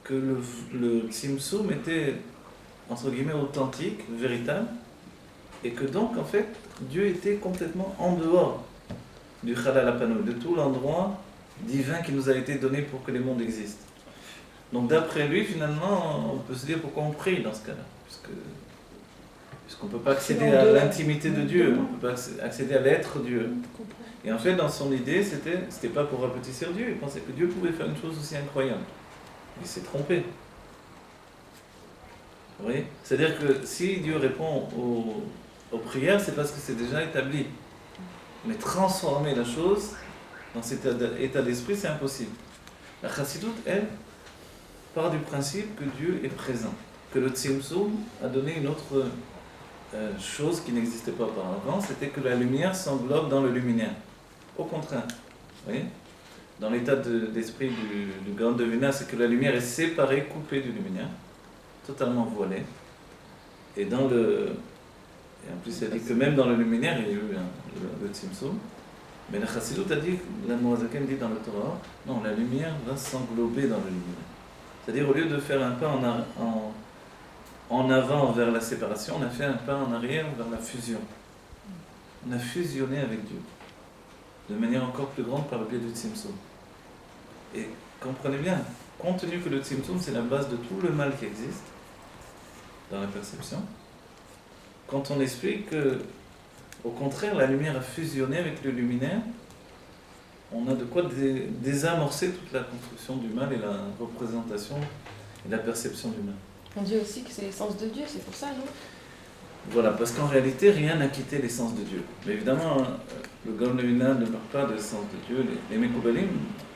que le Tzimtzum était, entre guillemets, authentique, véritable, et que donc, en fait, Dieu était complètement en dehors du Chalal Apano, de tout l'endroit divin qui nous a été donné pour que les mondes existent. Donc d'après lui, finalement, on peut se dire pourquoi on prie dans ce cas-là, puisqu'on ne peut pas accéder à l'intimité de Dieu, on ne peut pas accéder à l'être Dieu. Et en fait, dans son idée, c'était pas pour rapetisser Dieu, il pensait que Dieu pouvait faire une chose aussi incroyable. Il s'est trompé. Vous voyez? C'est-à-dire que si Dieu répond aux prières, c'est parce que c'est déjà établi. Mais transformer la chose dans cet état d'esprit, c'est impossible. La Chassidut, elle, part du principe que Dieu est présent, que le Tzimtzum a donné une autre chose qui n'existait pas auparavant, c'était que la lumière s'englobe dans le luminaire. Au contraire, vous voyez? Dans l'état d'esprit du Gaon de Vilna, c'est que la lumière est séparée, coupée du luminaire, totalement voilée. Et et en plus, il a dit que même dans le luminaire, il y a eu le Tzimtzum. Mais la Chassidut a dit, la Moazaken dit dans le Torah, non, la lumière va s'englober dans le luminaire. C'est-à-dire, au lieu de faire un pas en avant vers la séparation, on a fait un pas en arrière vers la fusion. On a fusionné avec Dieu, de manière encore plus grande par le biais du Tzimtzum. Et comprenez bien, compte tenu que le Tzimtzum, c'est la base de tout le mal qui existe dans la perception, quand on explique que, au contraire, la lumière a fusionné avec le luminaire, on a de quoi désamorcer toute la construction du mal et la représentation et la perception du mal. On dit aussi que c'est l'essence de Dieu, c'est pour ça, non? Voilà, parce qu'en réalité, rien n'a quitté l'essence de Dieu. Mais évidemment, le Gaon Levinas ne parle pas de l'essence de Dieu. Les Mekoubalim,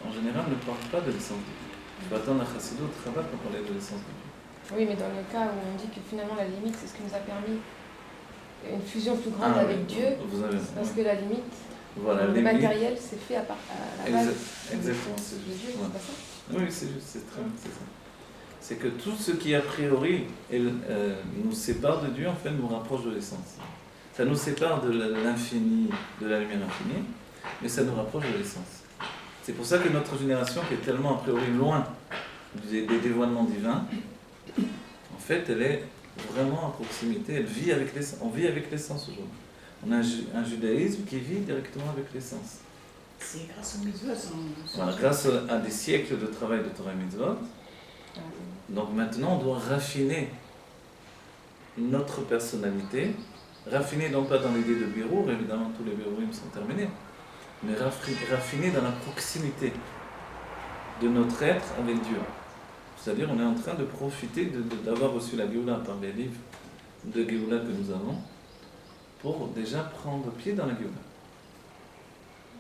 en général, ne parlent pas de l'essence de Dieu. Il faut attendre la Chassidut Rabat pour parler de l'essence de Dieu. Oui, mais dans le cas où on dit que finalement la limite, c'est ce qui nous a permis une fusion plus grande avec Dieu, vous avez, parce que la limite, voilà, le matériel, c'est fait à la base exactement, c'est de juste. Dieu, Ouais. c'est pas ça? Oui, c'est juste, c'est très c'est ça. C'est que tout ce qui a priori nous sépare de Dieu, en fait, nous rapproche de l'essence. Ça nous sépare de l'infini, de la lumière infinie, mais ça nous rapproche de l'essence. C'est pour ça que notre génération, qui est tellement a priori loin des dévoilements divins, en fait, elle est vraiment à proximité. Elle vit avec l'essence. On vit avec l'essence aujourd'hui. On a un judaïsme qui vit directement avec l'essence. C'est grâce aux mitzvot. Voilà, grâce à des siècles de travail de Torah et Mitzvot. Donc maintenant, on doit raffiner notre personnalité, raffiner non pas dans l'idée de birour, évidemment tous les birourim sont terminés, mais raffiner dans la proximité de notre être avec Dieu. C'est-à-dire, on est en train de profiter d'avoir reçu la Géoula par les livres de Géoula que nous avons, pour déjà prendre pied dans la Géoula.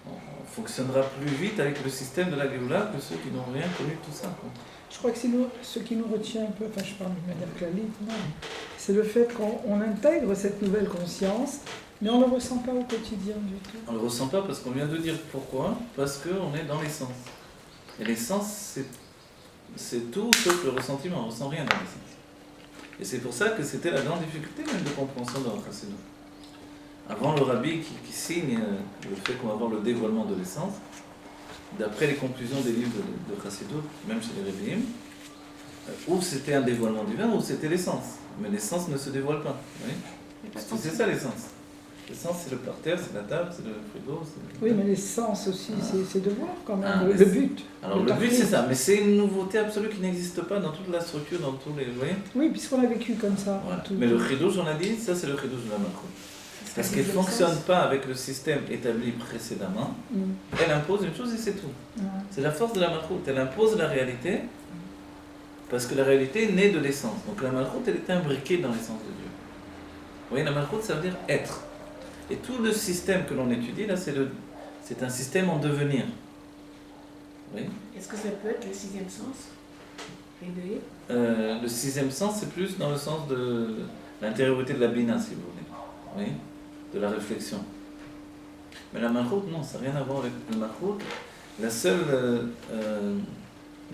On fonctionnera plus vite avec le système de la Géoula que ceux qui n'ont rien connu tout ça, quoi. Je crois que ce qui nous retient un peu, enfin je parle de manière clalique, non, c'est le fait qu'on intègre cette nouvelle conscience, mais on ne le ressent pas au quotidien du tout. On ne le ressent pas parce qu'on vient de dire pourquoi, parce qu'on est dans l'essence. Et l'essence, c'est tout sauf le ressentiment, on ne ressent rien dans l'essence. Et c'est pour ça que c'était la grande difficulté même de compréhension de la Chassidut. Avant le rabbi qui signe le fait qu'on va avoir le dévoilement de l'essence, d'après les conclusions des livres de Chassidut, même chez les Rebbeim, ou c'était un dévoilement divin, ou c'était l'essence. Mais l'essence ne se dévoile pas. C'est ça l'essence. L'essence, c'est le parterre, c'est la table, c'est le frigo. Oui, mais l'essence aussi, c'est de voir quand même le but. Alors le but, c'est ça, mais c'est une nouveauté absolue qui n'existe pas dans toute la structure, dans tous les... Vous voyez ? Oui, puisqu'on l'a vécu comme ça. Voilà. Mais le chidouche, on a dit, ça c'est le chidouche de la Malchut. Parce qu'elle ne fonctionne pas avec le système établi précédemment, elle impose une chose et c'est tout. C'est la force de la Malchut, elle impose la réalité, parce que la réalité est née de l'essence. Donc la Malchut, elle est imbriquée dans l'essence de Dieu. Vous voyez, la Malchut, ça veut dire être. Et tout le système que l'on étudie, là, c'est un système en devenir. Oui. Est-ce que ça peut être le sixième sens ? Le sixième sens, c'est plus dans le sens de l'intériorité de la bina, si vous voulez. Oui, de la réflexion. Mais la malchut, non, ça n'a rien à voir avec le malchut. Le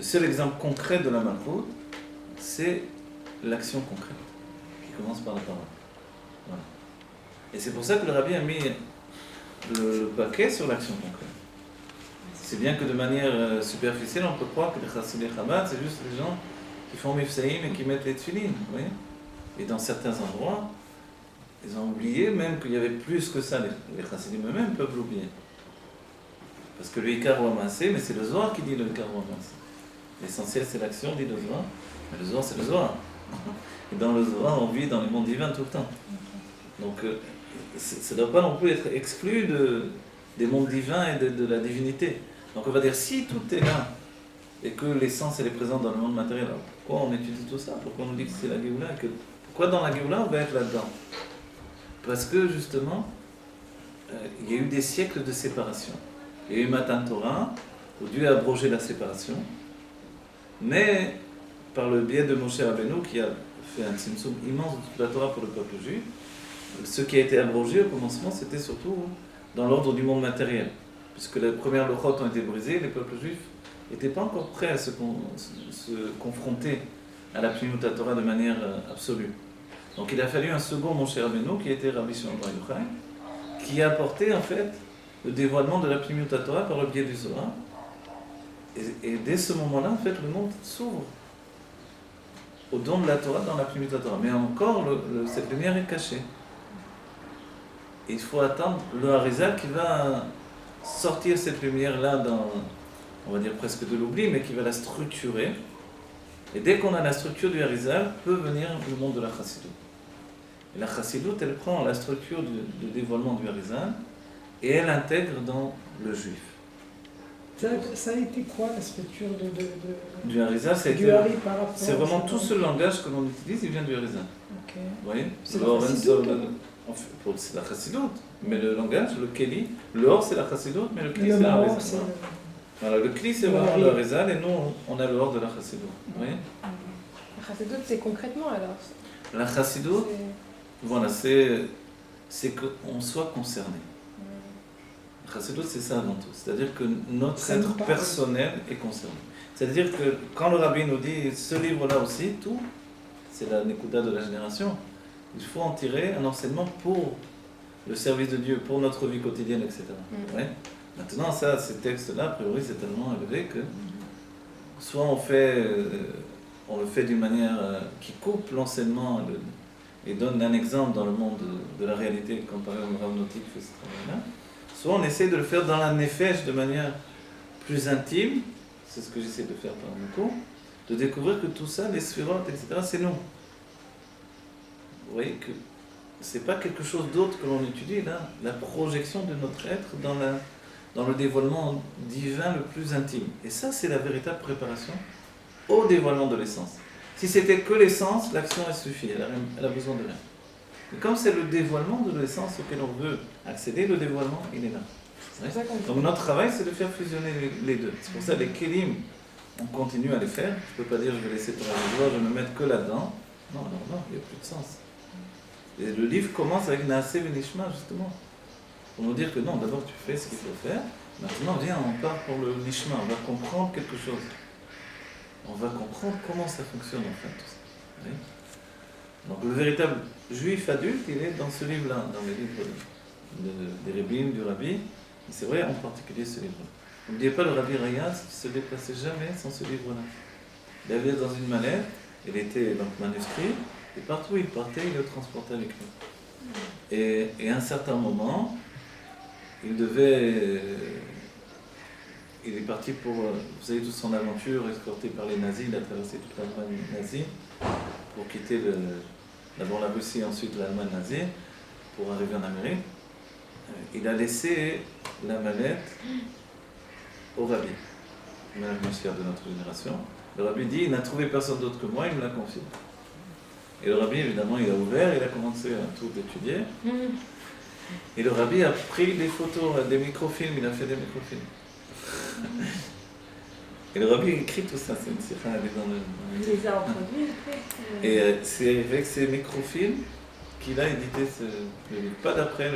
seul exemple concret de la malchut, c'est l'action concrète, qui commence par la parole. Voilà. Et c'est pour ça que le rabbi a mis le paquet sur l'action concrète. C'est bien que de manière superficielle, on peut croire que les chassidei Chabad, c'est juste les gens qui font mifsaïm et qui mettent les tefilines. Oui. Et dans certains endroits, ils ont oublié même qu'il y avait plus que ça. Les chassidim eux-mêmes peuvent l'oublier. Parce que le Ikar ou Amassé, mais c'est le Zohar qui dit le Ikar ou Amassé. L'essentiel c'est l'action, dit le Zohar. Mais le Zohar c'est le Zohar. Et dans le Zohar, on vit dans les mondes divins tout le temps. Donc ça ne doit pas non plus être exclu des mondes divins et de la divinité. Donc on va dire, si tout est là, et que l'essence elle est présente dans le monde matériel, alors pourquoi on étudie tout ça? Pourquoi on nous dit que c'est la Géoula? Pourquoi dans la Géoula on va être là-dedans? Parce que justement, il y a eu des siècles de séparation. Il y a eu Matan Torah, où Dieu a abrogé la séparation, mais par le biais de Moshe Rabbeinu, qui a fait un tzimtzum immense de toute la Torah pour le peuple juif, ce qui a été abrogé au commencement, c'était surtout dans l'ordre du monde matériel. Puisque les premières lochot ont été brisées, les peuples juifs n'étaient pas encore prêts à se confronter à la Pnimut Torah de manière absolue. Donc il a fallu un second Moshe Rabbeinu qui était Rabbi Shimon Bar Yochai, qui a apporté en fait le dévoilement de la Pnimiut Torah par le biais du Zohar. Et dès ce moment-là, en fait, le monde s'ouvre au don de la Torah dans la Pnimiut Torah. Mais encore, cette lumière est cachée. Et il faut attendre le Harizal qui va sortir cette lumière-là dans, on va dire presque de l'oubli, mais qui va la structurer. Et dès qu'on a la structure du Harizal, peut venir le monde de la Chassidut. Et la Chassidut, elle prend la structure du dévoilement du Harizal et elle intègre dans le juif. Ça a été quoi la structure Du Harizal, du Hari par rapport c'est vraiment tout ce langage que l'on utilise, il vient du Harizal. Ok. Vous voyez? C'est la Chassidut, c'est la Chassidut, mais le langage, le Keli, l'or c'est la Chassidut, mais le Kli Le c'est la Maor, Harizal. c'est... Voilà, le Kli c'est Le vraiment Hari. le Harizal et nous on a l'or de la Chassidut. Vous voyez? La Chassidut, c'est concrètement alors. La Chassidut, C'est- voilà, c'est qu'on soit concerné. La Chassidut c'est ça avant tout, c'est-à-dire que notre Ça nous être parle. personnel est concerné. C'est-à-dire que quand le Rabbi nous dit ce livre-là aussi, tout, c'est la Nekuda de la génération, il faut en tirer un enseignement pour le service de Dieu, pour notre vie quotidienne, etc. Ouais. Maintenant, ça, ces textes-là, a priori, c'est tellement élevé que soit on le fait d'une manière qui coupe l'enseignement et donne un exemple dans le monde de la réalité, comme par exemple Rav Nautique fait ce travail-là, soit on essaie de le faire dans la nefesh de manière plus intime, c'est ce que j'essaie de faire par mon cours, de découvrir que tout ça, les sphérotes, etc., c'est nous. Vous voyez que c'est pas quelque chose d'autre que l'on étudie là, la projection de notre être dans le dévoilement divin le plus intime. Et ça, c'est la véritable préparation au dévoilement de l'essence. Si c'était que l'essence, l'action elle suffit, elle a besoin de rien. Mais comme c'est le dévoilement de l'essence auquel on veut accéder, le dévoilement, il est là. C'est pour ça qu'on dit- Donc notre travail, c'est de faire fusionner les deux. C'est pour ça que les kelim, on continue à les faire. Je ne peux pas dire je vais laisser tomber les doigts, je vais me mettre que là-dedans. Non, il n'y a plus de sens. Et le livre commence avec Naaseh Venishma, justement. Pour nous dire que non, d'abord tu fais ce qu'il faut faire. Maintenant, viens, on part pour le Nishma, on va comprendre quelque chose. On va comprendre comment ça fonctionne en fait. Tout ça. Vous voyez. Donc le véritable juif adulte, il est dans ce livre-là, dans les livres des rabbins, du rabbi. Et c'est vrai en particulier ce livre-là. N'oubliez pas le rabbi Rayaz qui se déplaçait jamais sans ce livre-là. Il avait dans une mallette, il était donc manuscrit, et partout où il partait, il le transportait avec lui. Et à un certain moment, il est parti pour, vous savez, toute son aventure, escorté par les nazis, il a traversé toute l'Allemagne nazie, pour quitter d'abord la Russie, ensuite l'Allemagne nazie, pour arriver en Amérique. Il a laissé la mallette au rabbi, Madame Mashiach de notre génération. Le rabbi dit, il n'a trouvé personne d'autre que moi, il me l'a confié. Et le rabbi, évidemment, il a ouvert, il a commencé à tout étudier. Et le rabbi a pris des photos, des microfilms, il a fait des microfilms. Et le rabbi écrit tout ça, c'est une sikha, elle est dans le... Il les a reproduits après. Et c'est avec ces microfilms qu'il a édité le livre. Pas d'après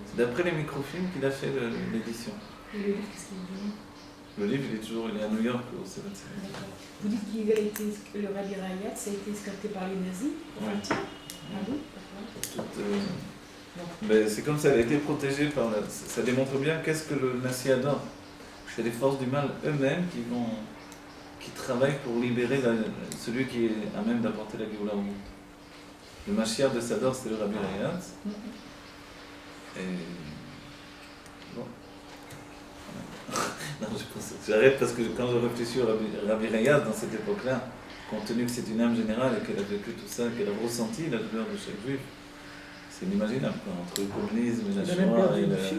c'est d'après les microfilms qu'il a fait l'édition. Le livre, qu'est-ce qu'il dit? Le livre, il est à New York au 77. Vous dites qu'il a été, le Rabbi Rayat, ça a été escorté par les nazis? Ouais. Ah bon? Mais c'est comme ça, elle a été protégée par ça démontre bien qu'est-ce que le Nassi adore. C'est les forces du mal eux-mêmes qui travaillent pour libérer celui qui est à même d'apporter la Géoula au monde. Le Mashiach de Sador, c'était le Rabbi Rayat. Et bon. Non, j'arrête parce que quand je réfléchis au Rabbi Rayat dans cette époque-là, compte tenu que c'est une âme générale et qu'elle a vécu tout ça, qu'elle a ressenti la douleur de chaque juif, c'est inimaginable, quoi, entre le communisme et la Il a même Shoah perdu et une la... fille.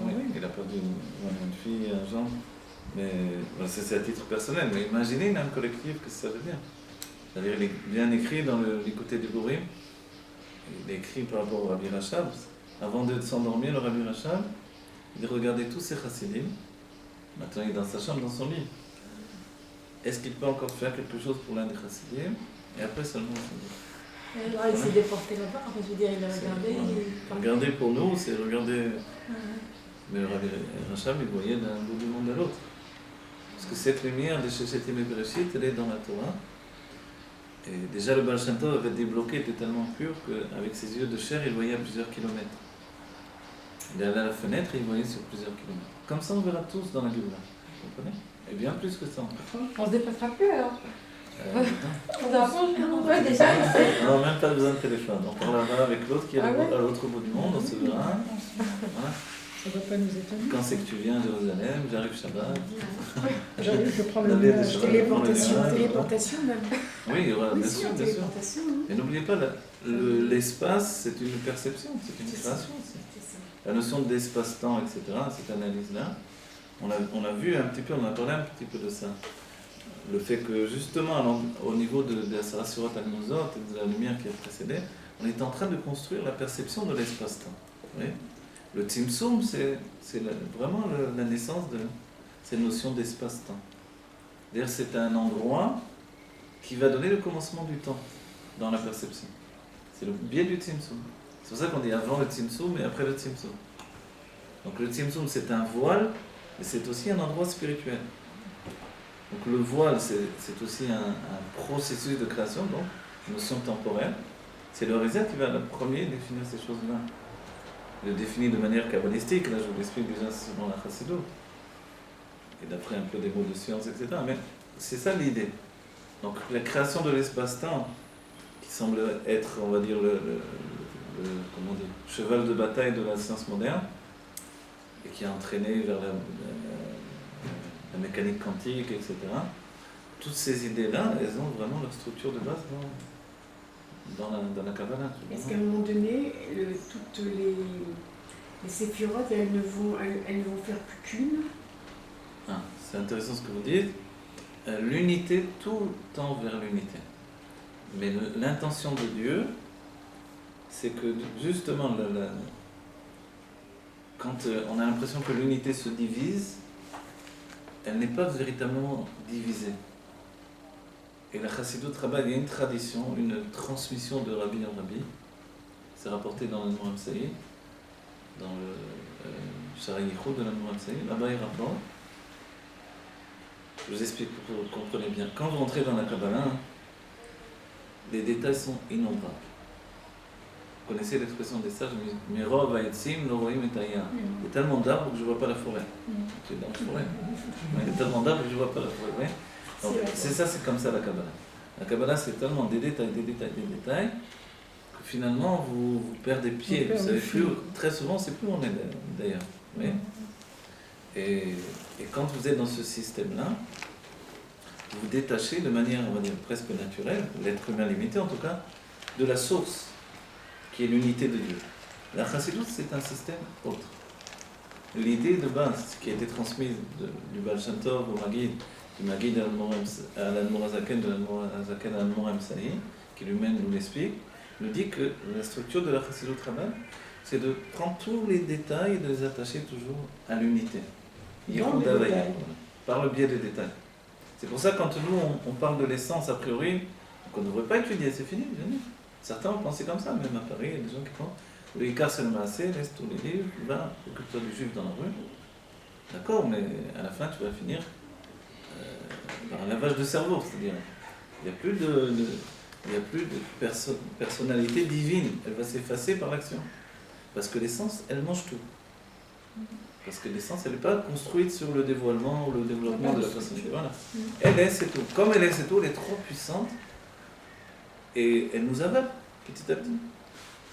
Oui, il a perdu une fille, un genre. Mais bon, c'est à titre personnel, mais imaginez une âme collective, qu'est-ce que ça veut dire. C'est-à-dire, il est bien écrit dans les côtés du Bourrim, il est écrit par rapport au Rabbi Rachab. Avant de s'endormir, le Rabbi Rachab, il regardait tous ses chassidim. Maintenant, il est dans sa chambre, dans son lit. Est-ce qu'il peut encore faire quelque chose pour l'un des chassidim? Et après seulement il s'endort. Alors, il s'est déporté là-bas. Enfin, je veux dire, il a regardé. Regarder pour nous, c'est regarder. Mais le Rabbi Rachab, il voyait d'un bout du monde à l'autre. Parce que cette lumière de Shechet et Bereshit, elle est dans la Torah. Et déjà le Baal Shem Tov avait débloqué, était tellement pur qu'avec ses yeux de chair, il voyait à plusieurs kilomètres. Il allait à la fenêtre et il voyait sur plusieurs kilomètres. Comme ça, on verra tous dans la Géoula. Vous comprenez? Et bien plus que ça. On se dépassera plus alors. Non. On doit apprendre. Ouais, déjà. On n'a même pas besoin de téléphone. On parlera avec l'autre qui est Ah ouais? à l'autre bout du monde, on se verra. Voilà. Ça ne va pas nous étonner. Quand c'est que tu viens à Jérusalem, j'arrive Shabbat. J'arrive, je prends le David nuage. de Téléportation, Ouais. téléportation même. Oui, il y aura, Oui, bien si, sûr, bien sûr. téléportation. Hein. Et n'oubliez pas, l'espace, c'est une perception, c'est une C'est ça. création aussi. C'est ça. La notion d'espace-temps, etc., cette analyse-là, on a vu un petit peu, on a parlé un petit peu de ça. Le fait que justement, au niveau de la Sarasurat Al-Nuzot et de la lumière qui a précédé, on est en train de construire la perception de l'espace-temps. Vous voyez ? Le Tzimtzum, c'est vraiment la naissance de cette notion d'espace-temps. C'est-à-dire c'est un endroit qui va donner le commencement du temps dans la perception. C'est le biais du Tzimtzum. C'est pour ça qu'on dit avant le Tzimtzum et après le Tzimtzum. Donc le Tzimtzum, c'est un voile, mais c'est aussi un endroit spirituel. Donc le voile, c'est aussi un processus de création, donc une notion temporelle. C'est le Rézet qui va le premier définir ces choses-là. Il le définit de manière kabbalistique, là je vous l'explique déjà selon la Chassidut, et d'après un peu des mots de science, etc. Mais c'est ça l'idée. Donc la création de l'espace-temps, qui semble être, on va dire, le comment dire, cheval de bataille de la science moderne, et qui a entraîné vers la mécanique quantique, etc. Toutes ces idées-là, elles ont vraiment leur structure de base dans la Kabbalah. Est-ce qu'à un moment donné, toutes les séphirotes, elles ne vont faire plus qu'une? C'est intéressant ce que vous dites. L'unité, tout tend vers l'unité. Mais l'intention de Dieu, c'est que justement, quand on a l'impression que l'unité se divise, elle n'est pas véritablement divisée. Et la Chassidut Rabbah, il y a une tradition, une transmission de Rabbi en Rabbi. C'est rapporté dans le Moram Saïd, dans le Shara Yichud de la Moram Saïd. Là-bas, il rapporte. Je vous explique pour que vous compreniez bien. Quand vous entrez dans la Kabbalah, les détails sont innombrables. Vous connaissez l'expression des sages, Mirov Hayetzim lo roim et hayam. Il y a tellement d'arbres que je ne vois pas la forêt. C'est dans la forêt. Il y a tellement d'arbres que je ne vois pas la forêt. Oui. Donc, c'est ça, c'est comme ça la Kabbalah. La Kabbalah, c'est tellement des détails, que finalement vous perdez pied. Vous savez plus, très souvent, c'est plus où on est d'ailleurs. Oui. Et quand vous êtes dans ce système-là, vous vous détachez de manière, on va dire, presque naturelle, l'être humain limité en tout cas, de la source, qui est l'unité de Dieu. La Chassidut, c'est un système autre. L'idée de base qui a été transmise du Baal Shem Tov au Maguid, du Maguid à l'Admorazaken, de l'Admorazaken à l'Admoram Saïd, qui lui-même nous l'explique, nous dit que la structure de la Chassidut Rabbah, c'est de prendre tous les détails et de les attacher toujours à l'unité. Par le biais des détails. C'est pour ça que quand nous on parle de l'essence a priori, qu'on ne devrait pas étudier, c'est fini. Certains ont pensé comme ça, même à Paris, il y a des gens qui pensent le Ikar c'est le Maaseh, laisse tous les livres, va, occupe-toi du juif dans la rue. D'accord, mais à la fin tu vas finir par un lavage de cerveau, c'est-à-dire il n'y a plus de personnalité divine, elle va s'effacer par l'action. Parce que l'essence, elle mange tout. Parce que l'essence, elle n'est pas construite sur le dévoilement ou le développement de la personnalité. Voilà. Elle est, c'est tout. Comme elle est, c'est tout, elle est trop puissante et elle nous avale petit à petit.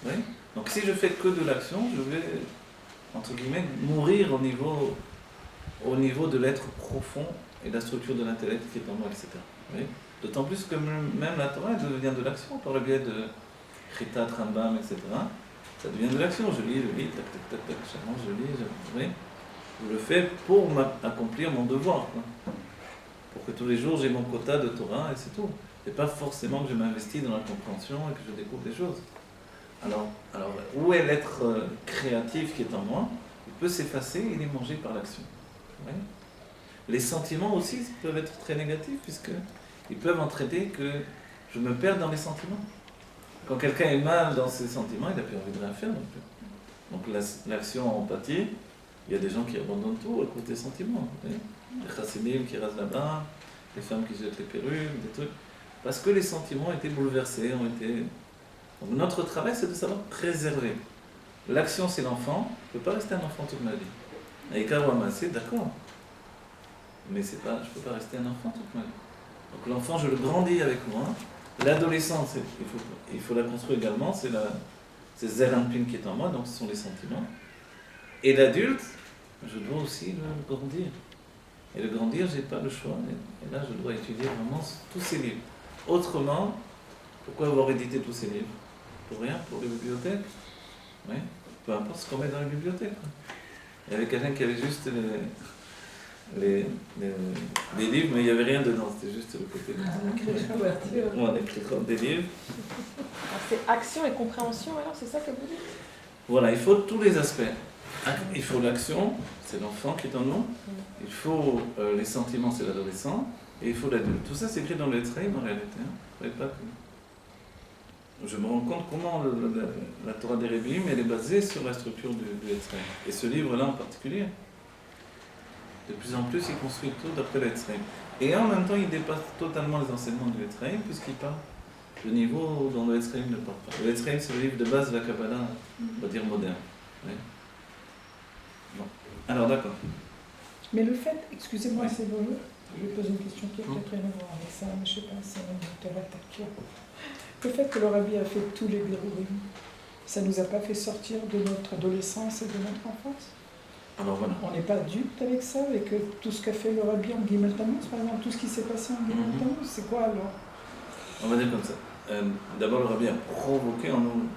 Oui. Donc si je fais que de l'action, je vais, entre guillemets, mourir au niveau de l'être profond et de la structure de l'intellect qui est en moi, etc. Oui. D'autant plus que même la Torah, elle devient de l'action par le biais de Chita, Rambam, etc. Ça devient de l'action, je lis, tac, tac, tac, tac, je lis, oui. Je le fais pour accomplir mon devoir, quoi. Pour que tous les jours j'ai mon quota de Torah et c'est tout. C'est pas forcément que je m'investis dans la compréhension et que je découvre des choses. Alors où est l'être créatif qui est en moi? Il peut s'effacer, il est mangé par l'action. Oui. Les sentiments aussi peuvent être très négatifs puisqu'ils peuvent entraîner que je me perds dans les sentiments. Quand quelqu'un est mal dans ses sentiments, il n'a plus envie de rien faire non plus. Donc l'action en empathie, il y a des gens qui abandonnent tout à cause des sentiments. Les chassidim qui rasent la barbe, les femmes qui jettent les perruques, des trucs. Parce que les sentiments ont été bouleversés, ont été... Donc notre travail, c'est de savoir préserver. L'action, c'est l'enfant. Je ne peux pas rester un enfant toute ma vie. Avec un ramassé, d'accord. Mais c'est pas, je ne peux pas rester un enfant toute ma vie. Donc l'enfant, je le grandis avec moi. L'adolescence, il faut la construire également. C'est Zerampin qui est en moi, donc ce sont les sentiments. Et l'adulte, je dois aussi le grandir. Et le grandir, je n'ai pas le choix. Et là, je dois étudier vraiment tous ces livres. Autrement, pourquoi avoir édité tous ces livres? Pour rien? Pour les bibliothèques? Oui. Peu importe ce qu'on met dans les bibliothèques. Il y avait quelqu'un qui avait juste les livres, mais il n'y avait rien dedans. C'était juste le côté. On écrit des livres. Alors, c'est action et compréhension, alors c'est ça que vous dites? Voilà, il faut tous les aspects. Il faut l'action, c'est l'enfant qui est en nous. Il faut les sentiments, c'est l'adolescent. Et il faut l'adulte. Tout ça, c'est écrit dans le Etzraïm en réalité. Hein. Pas que... Je me rends compte comment la Torah des Rebbeim, elle est basée sur la structure du Etzraïm. Et ce livre-là en particulier, de plus en plus, il construit tout d'après le Etzraïm. Et en même temps, il dépasse totalement les enseignements du Etzraïm, puisqu'il part de niveau dont le Etzraïm ne part pas. Le Etzraïm, c'est le livre de base de la Kabbalah, on va dire moderne. Oui. Bon. Alors, d'accord. Mais le fait, excusez-moi, c'est bon, je vais poser une question qui a peut-être rien à voir avec ça, mais je ne sais pas, c'est un docteur attaqué. Le fait que le Rabbi a fait tous les birourim, ça ne nous a pas fait sortir de notre adolescence et de notre enfance? Alors voilà. On n'est pas adulte avec ça, avec tout ce qu'a fait le Rabbi en Gimel Tammuz, par exemple, tout ce qui s'est passé en Gimel Tammuz, c'est quoi alors? On va dire comme ça. D'abord, le Rabbi a provoqué en nous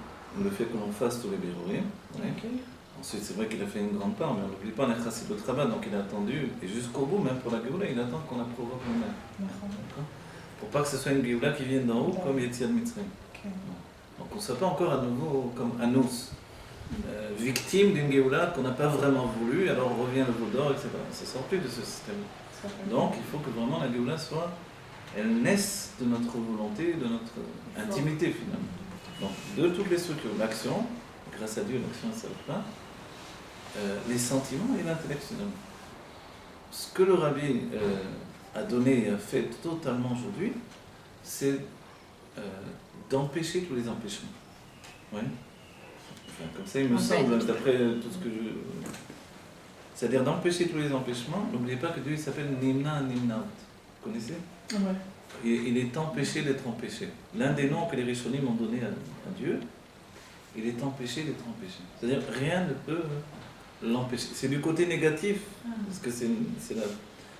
le fait que l'on fasse tous les birourim. Oui. Okay. Ensuite, c'est vrai qu'il a fait une grande part, mais on n'oublie pas, on a chassé le travail, donc il a attendu, et jusqu'au bout, même pour la Géoula, il attend qu'on la provoque nous-mêmes. Pour pas que ce soit une Géoula qui vienne d'en haut, comme Yetziat Mitzrayim. Donc on ne soit pas encore à nouveau comme Anous, victime d'une Géoula qu'on n'a pas vraiment voulu, alors on revient le veau d'or, etc. On ne se sort plus de ce système. Donc il faut que vraiment la Géoula soit, elle naisse de notre volonté, de notre intimité finalement. Donc de toutes les structures, l'action, grâce à Dieu, l'action ne s'arrête pas, les sentiments et l'intellectuel. Ce que le Rabbi a donné et a fait totalement aujourd'hui, c'est d'empêcher tous les empêchements. Oui. Enfin, comme ça, il me semble, d'après tout ce que je... C'est-à-dire d'empêcher tous les empêchements. N'oubliez pas que Dieu il s'appelle Nimna Nimnaut. Vous connaissez? Ouais. Il est empêché d'être empêché. L'un des noms que les Rishonim ont donné à Dieu, il est empêché d'être empêché. C'est-à-dire rien ne peut l'empêcher. C'est du côté négatif, parce que c'est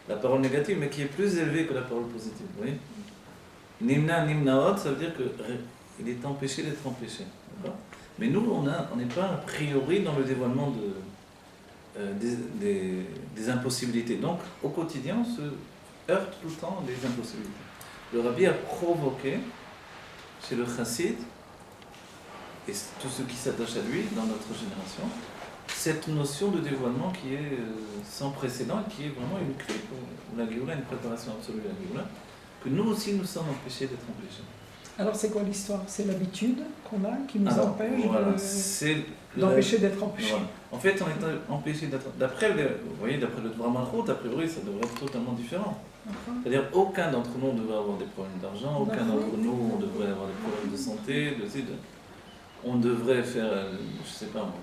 la parole négative, mais qui est plus élevée que la parole positive. Vous voyez? Nimna Nimnaot, ça veut dire qu'il est empêché d'être empêché. Mais nous, on n'est pas a priori dans le dévoilement des impossibilités. Donc, au quotidien, on se heurte tout le temps des impossibilités. Le Rabbi a provoqué chez le chassid et tous ceux qui s'attachent à lui dans notre génération cette notion de dévoilement qui est sans précédent et qui est vraiment une clé pour la Géoula, une préparation absolue à la Géoula, que nous aussi nous sommes empêchés d'être empêchés. Alors c'est quoi l'histoire? C'est l'habitude qu'on a qui nous empêche d'empêcher d'être empêchés. Voilà. En fait, on est empêché d'être... Vous voyez, d'après le droit Malchut, a priori, ça devrait être totalement différent. C'est-à-dire, aucun d'entre nous ne devrait avoir des problèmes d'argent, aucun d'entre nous on devrait avoir des problèmes de santé, on devrait faire, je sais pas,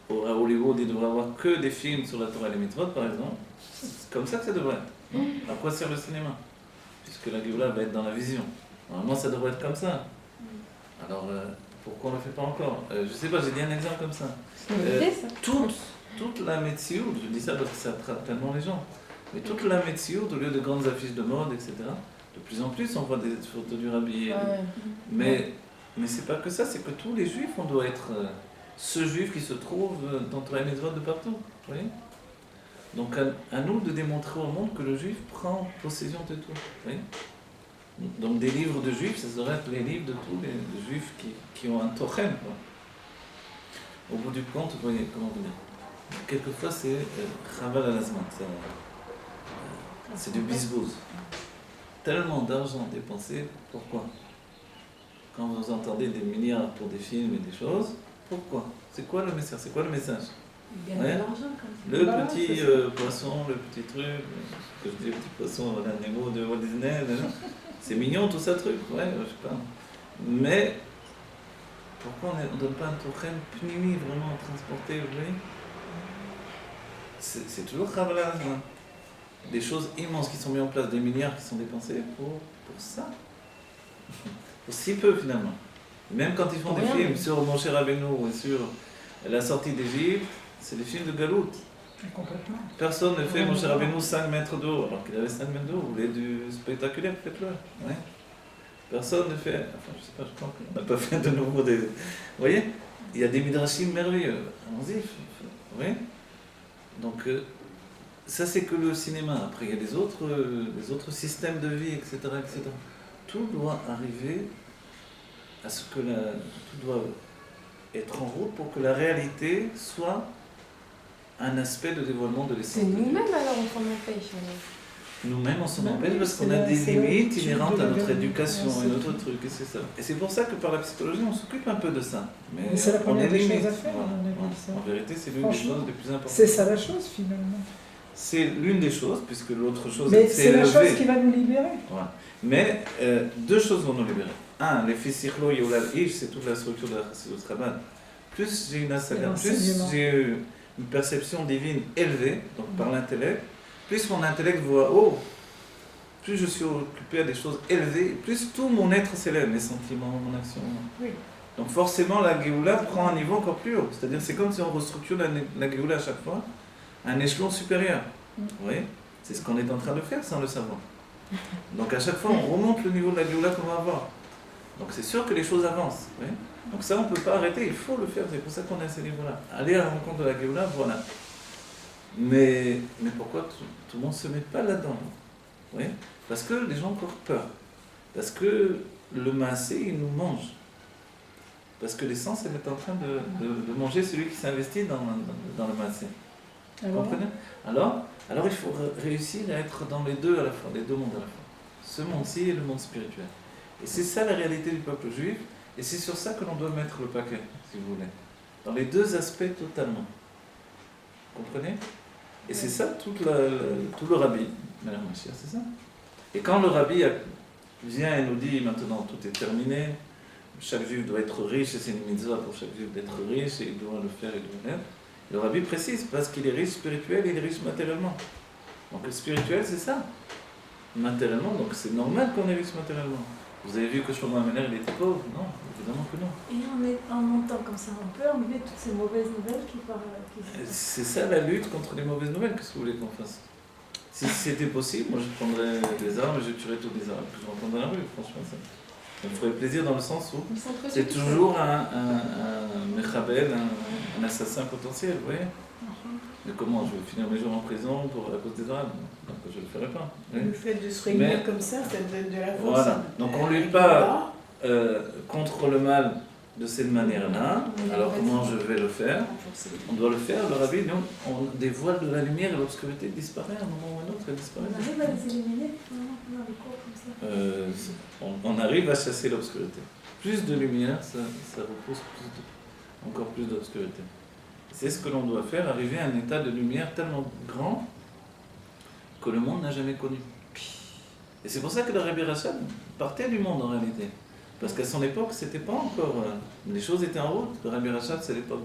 à Hollywood, il devrait avoir que des films sur la Torah et les mitzvot, par exemple. C'est comme ça que ça devrait être. À quoi sert le cinéma? Puisque la Géoula va être dans la vision. Normalement, ça devrait être comme ça. Alors, pourquoi on ne le fait pas encore? Je ne sais pas, j'ai dit un exemple comme ça. Toute la médecine, je dis ça parce que ça attrape tellement les gens, mais toute la médecine, au lieu de grandes affiches de mode, etc., de plus en plus, on voit des photos du Rabbi. Mais c'est pas que ça, c'est que tous les juifs, on doit être ce juif qui se trouve dans Torah et Mitzvot de partout. Vous voyez? Donc, à nous de démontrer au monde que le juif prend possession de tout. Vous voyez? Donc des livres de juifs, ça serait être les livres de tous les juifs qui ont un tochem. Au bout du compte, vous voyez, comment vous dire, quelquefois c'est chaval à l'azman, c'est du bisbouze. Tellement d'argent dépensé, pourquoi? Quand vous entendez des milliards pour des films et des choses, pourquoi? C'est quoi le message? C'est quoi le message? Ils gagnent Ouais. de l'argent comme ça. Le Voilà, petit c'est ça. poisson, le petit truc, que je dis le petit poisson, l'animal de Walt Disney, là. C'est mignon tout ça truc, ouais, je sais pas. Mais pourquoi on ne donne pas un token pnimi vraiment transporté, vous voyez? C'est toujours Khavala, hein. Des choses immenses qui sont mises en place, des milliards qui sont dépensés pour ça. Pour si peu finalement. Même quand ils font des Rien. films sur Moshe Rabbeinu ou sur la sortie d'Égypte, c'est des films de galoute. Complètement. Personne ne fait Ouais, Moshe ouais. Rabbeinu 5 mètres d'eau, alors qu'il avait 5 mètres d'eau. Vous voulez du spectaculaire, faites-le. Ouais. Personne ne fait. Enfin, je sais pas, je crois qu'on n'a pas fait de nouveau des. Vous voyez? Il y a des midrashim merveilleux. Allons-y. Vous voyez? Donc, ça, c'est que le cinéma. Après, il y a les autres systèmes de vie, etc., etc. Tout doit arriver à ce que tout doit être en route pour que la réalité soit un aspect de dévoilement de l'essence. C'est de Dieu. nous-mêmes alors on s'en empêche. Nous-mêmes, on s'en Ben empêche oui, parce c'est qu'on a la- des c'est la limites culture inhérentes de à la notre vérité. éducation Ouais, et c'est notre tout. truc, et c'est ça. Et c'est pour ça que par la psychologie, on s'occupe un peu de ça. Mais c'est la on première est des limite. choses à faire, Voilà. à mon avis, Voilà. ça. En vérité, c'est l'une des Franchement, choses les plus importantes. C'est ça la chose finalement. C'est l'une des choses, puisque l'autre chose, Mais c'est la élevé. chose qui va nous libérer. Voilà. Mais deux choses vont nous libérer. Un, les Fisichlo Yolal Ish, c'est toute la structure de la Chassidut Chabad. Plus j'ai une asaga, plus l'enseignement. j'ai une perception divine élevée, donc par l'intellect, plus mon intellect voit haut, plus je suis occupé à des choses élevées, plus tout mon être s'élève, mes sentiments, mon action. Oui. Donc forcément, la Géoula prend un niveau encore plus haut. C'est-à-dire, c'est comme si on restructure la Géoula à chaque fois à un échelon supérieur. Vous voyez? C'est ce qu'on est en train de faire sans le savoir. Donc à chaque fois, on remonte le niveau de la Géoula qu'on va avoir. Donc c'est sûr que les choses avancent. Vous voyez? Donc ça, on ne peut pas arrêter, il faut le faire. C'est pour ça qu'on est à ces niveaux-là. Aller à la rencontre de la Géoula, voilà. Mais pourquoi tout le monde ne se met pas là-dedans? Vous voyez? Parce que les gens ont encore peur. Parce que le massé, il nous mange. Parce que l'essence, elle est en train de manger celui qui s'investit dans le massé. Vous Alors, comprenez? Alors il faut réussir à être dans les deux à la fois, les deux mondes à la fois. Ce monde-ci et le monde spirituel. Et c'est ça la réalité du peuple juif, et c'est sur ça que l'on doit mettre le paquet, si vous voulez. Dans les deux aspects totalement. Vous comprenez? Et c'est ça tout le rabbi, Madame Mashiach, c'est ça. Et quand le rabbi vient et nous dit maintenant tout est terminé, chaque juif doit être riche, et c'est une mitzvah pour chaque juif d'être riche, et il doit le faire, il doit l'être. Le rabbi précise, parce qu'il est riche spirituel et il est riche matériellement. Donc le spirituel, c'est ça. Matériellement, donc c'est normal qu'on est riche matériellement. Vous avez vu que Shlomo Ameler, il était pauvre? Non, évidemment que non. Et en montant comme ça, on peut enlever toutes ces mauvaises nouvelles qui parlent. C'est ça la lutte contre les mauvaises nouvelles, qu'est-ce que vous voulez qu'on fasse? Si c'était possible, moi je prendrais des armes et je tuerais tous les arabes que je rencontre dans la rue, franchement. Ça me ferait plaisir dans le sens où Ils s'entretuent c'est tous toujours un mechabel, un assassin potentiel, vous voyez? Mais comment je vais finir mes jours en prison à cause des arabes? Donc je ne le ferai pas. Vous voyez? Le fait de se réunir Mais- comme ça donne de la force. Voilà. Donc on lutte pas contre le mal de cette manière-là. Alors comment je vais le faire? On doit le faire, le rabbi, nous, on dévoile de la lumière et l'obscurité disparaît à un moment ou à un autre, elle disparaît. On arrive à les éliminer dans les cours comme ça. On arrive à chasser l'obscurité. Plus de lumière, ça repousse encore plus d'obscurité. C'est ce que l'on doit faire, arriver à un état de lumière tellement grand que le monde n'a jamais connu. Et c'est pour ça que le Rabbi Rachad partait du monde en réalité. Parce qu'à son époque, c'était pas encore. Les choses étaient en route. Le Rabbi Rachad, c'est l'époque